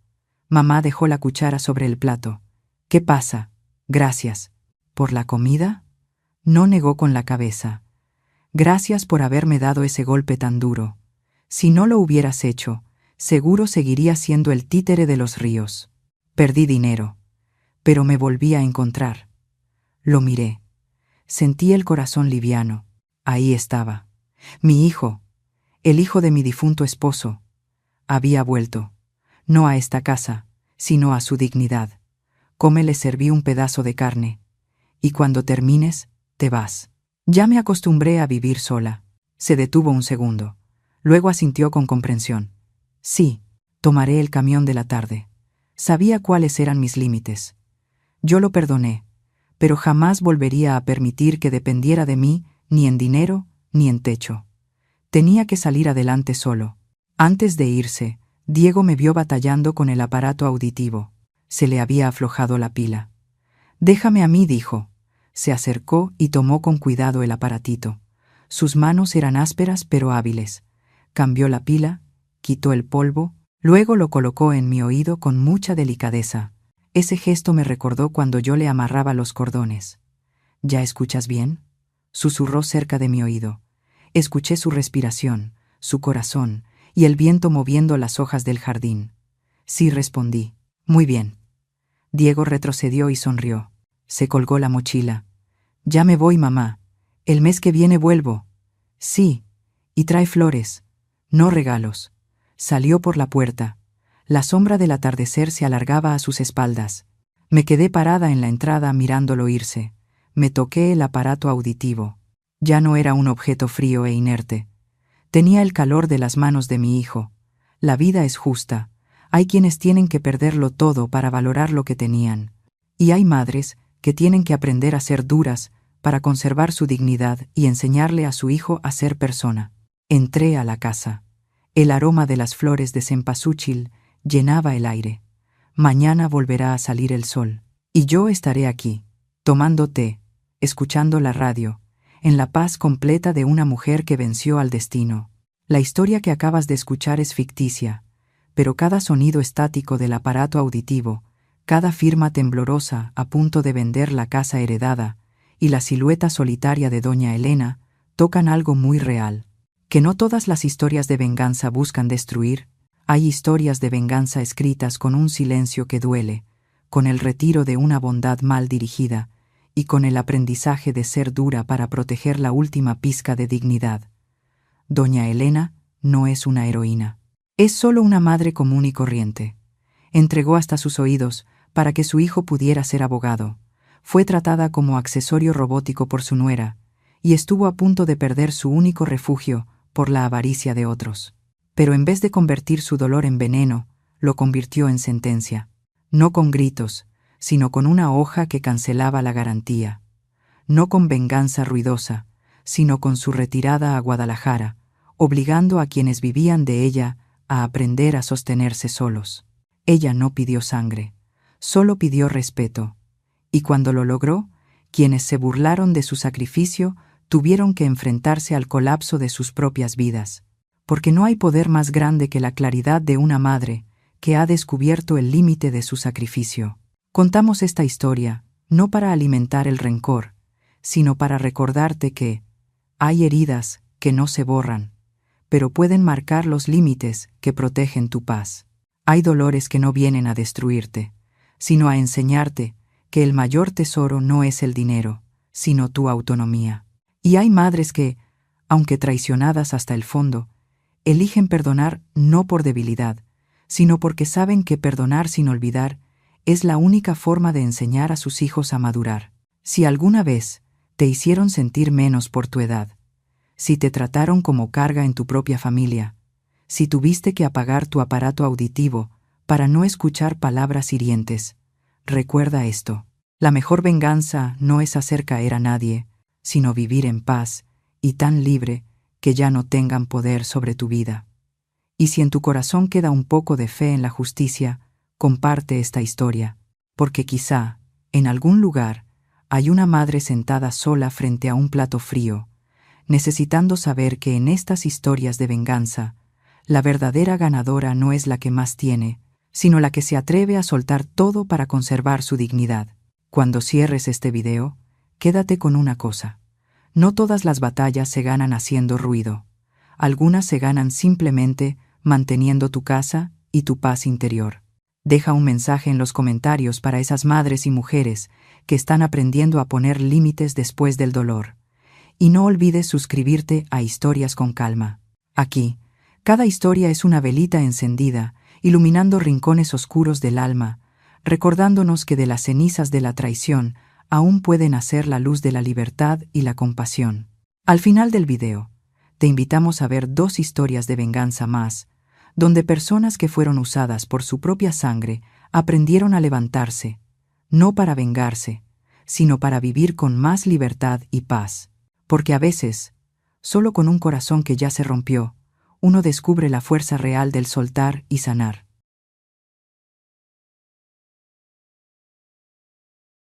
Mamá dejó la cuchara sobre el plato. ¿Qué pasa? Gracias. ¿Por la comida? No negó con la cabeza. Gracias por haberme dado ese golpe tan duro. Si no lo hubieras hecho, seguro seguiría siendo el títere de los ríos. Perdí dinero, pero me volví a encontrar. Lo miré. Sentí el corazón liviano. Ahí estaba. Mi hijo, el hijo de mi difunto esposo, había vuelto. No a esta casa, sino a su dignidad. Le serví un pedazo de carne. Y cuando termines, te vas. Ya me acostumbré a vivir sola. Se detuvo un segundo. Luego asintió con comprensión. Sí, tomaré el camión de la tarde. Sabía cuáles eran mis límites. Yo lo perdoné, pero jamás volvería a permitir que dependiera de mí ni en dinero ni en techo. Tenía que salir adelante solo. Antes de irse, Diego me vio batallando con el aparato auditivo. Se le había aflojado la pila. Déjame a mí, dijo. Se acercó y tomó con cuidado el aparatito. Sus manos eran ásperas pero hábiles. Cambió la pila, quitó el polvo, luego lo colocó en mi oído con mucha delicadeza. Ese gesto me recordó cuando yo le amarraba los cordones. ¿Ya escuchas bien?, susurró cerca de mi oído. Escuché su respiración, su corazón y el viento moviendo las hojas del jardín. Sí, respondí. Muy bien. Diego retrocedió y sonrió. Se colgó la mochila. Ya me voy, mamá. El mes que viene vuelvo. Sí, y trae flores, no regalos. Salió por la puerta. La sombra del atardecer se alargaba a sus espaldas. Me quedé parada en la entrada mirándolo irse. Me toqué el aparato auditivo. Ya no era un objeto frío e inerte. Tenía el calor de las manos de mi hijo. La vida es justa. Hay quienes tienen que perderlo todo para valorar lo que tenían. Y hay madres que tienen que aprender a ser duras para conservar su dignidad y enseñarle a su hijo a ser persona. Entré a la casa. El aroma de las flores de cempasúchil llenaba el aire. Mañana volverá a salir el sol. Y yo estaré aquí, tomando té, escuchando la radio, en la paz completa de una mujer que venció al destino. La historia que acabas de escuchar es ficticia, pero cada sonido estático del aparato auditivo, cada firma temblorosa a punto de vender la casa heredada y la silueta solitaria de doña Elena tocan algo muy real. Que no todas las historias de venganza buscan destruir. Hay historias de venganza escritas con un silencio que duele, con el retiro de una bondad mal dirigida y con el aprendizaje de ser dura para proteger la última pizca de dignidad. Doña Elena no es una heroína. Es solo una madre común y corriente. Entregó hasta sus oídos para que su hijo pudiera ser abogado. Fue tratada como accesorio robótico por su nuera y estuvo a punto de perder su único refugio por la avaricia de otros. Pero en vez de convertir su dolor en veneno, lo convirtió en sentencia. No con gritos, sino con una hoja que cancelaba la garantía. No con venganza ruidosa, sino con su retirada a Guadalajara, obligando a quienes vivían de ella a aprender a sostenerse solos. Ella no pidió sangre, solo pidió respeto. Y cuando lo logró, quienes se burlaron de su sacrificio tuvieron que enfrentarse al colapso de sus propias vidas. Porque no hay poder más grande que la claridad de una madre que ha descubierto el límite de su sacrificio. Contamos esta historia, no para alimentar el rencor, sino para recordarte que hay heridas que no se borran, pero pueden marcar los límites que protegen tu paz. Hay dolores que no vienen a destruirte, sino a enseñarte que el mayor tesoro no es el dinero, sino tu autonomía. Y hay madres que, aunque traicionadas hasta el fondo, eligen perdonar no por debilidad, sino porque saben que perdonar sin olvidar es la única forma de enseñar a sus hijos a madurar. Si alguna vez te hicieron sentir menos por tu edad, si te trataron como carga en tu propia familia, si tuviste que apagar tu aparato auditivo para no escuchar palabras hirientes, recuerda esto: la mejor venganza no es hacer caer a nadie, sino vivir en paz y tan libre que ya no tengan poder sobre tu vida. Y si en tu corazón queda un poco de fe en la justicia, comparte esta historia, porque quizá, en algún lugar, hay una madre sentada sola frente a un plato frío, necesitando saber que en estas historias de venganza, la verdadera ganadora no es la que más tiene, sino la que se atreve a soltar todo para conservar su dignidad. Cuando cierres este video, quédate con una cosa: no todas las batallas se ganan haciendo ruido. Algunas se ganan simplemente manteniendo tu casa y tu paz interior. Deja un mensaje en los comentarios para esas madres y mujeres que están aprendiendo a poner límites después del dolor. Y no olvides suscribirte a Historias con Calma. Aquí, cada historia es una velita encendida, iluminando rincones oscuros del alma, recordándonos que de las cenizas de la traición aún puede nacer la luz de la libertad y la compasión. Al final del video, te invitamos a ver 2 historias de venganza más, donde personas que fueron usadas por su propia sangre aprendieron a levantarse, no para vengarse, sino para vivir con más libertad y paz. Porque a veces, solo con un corazón que ya se rompió, uno descubre la fuerza real del soltar y sanar.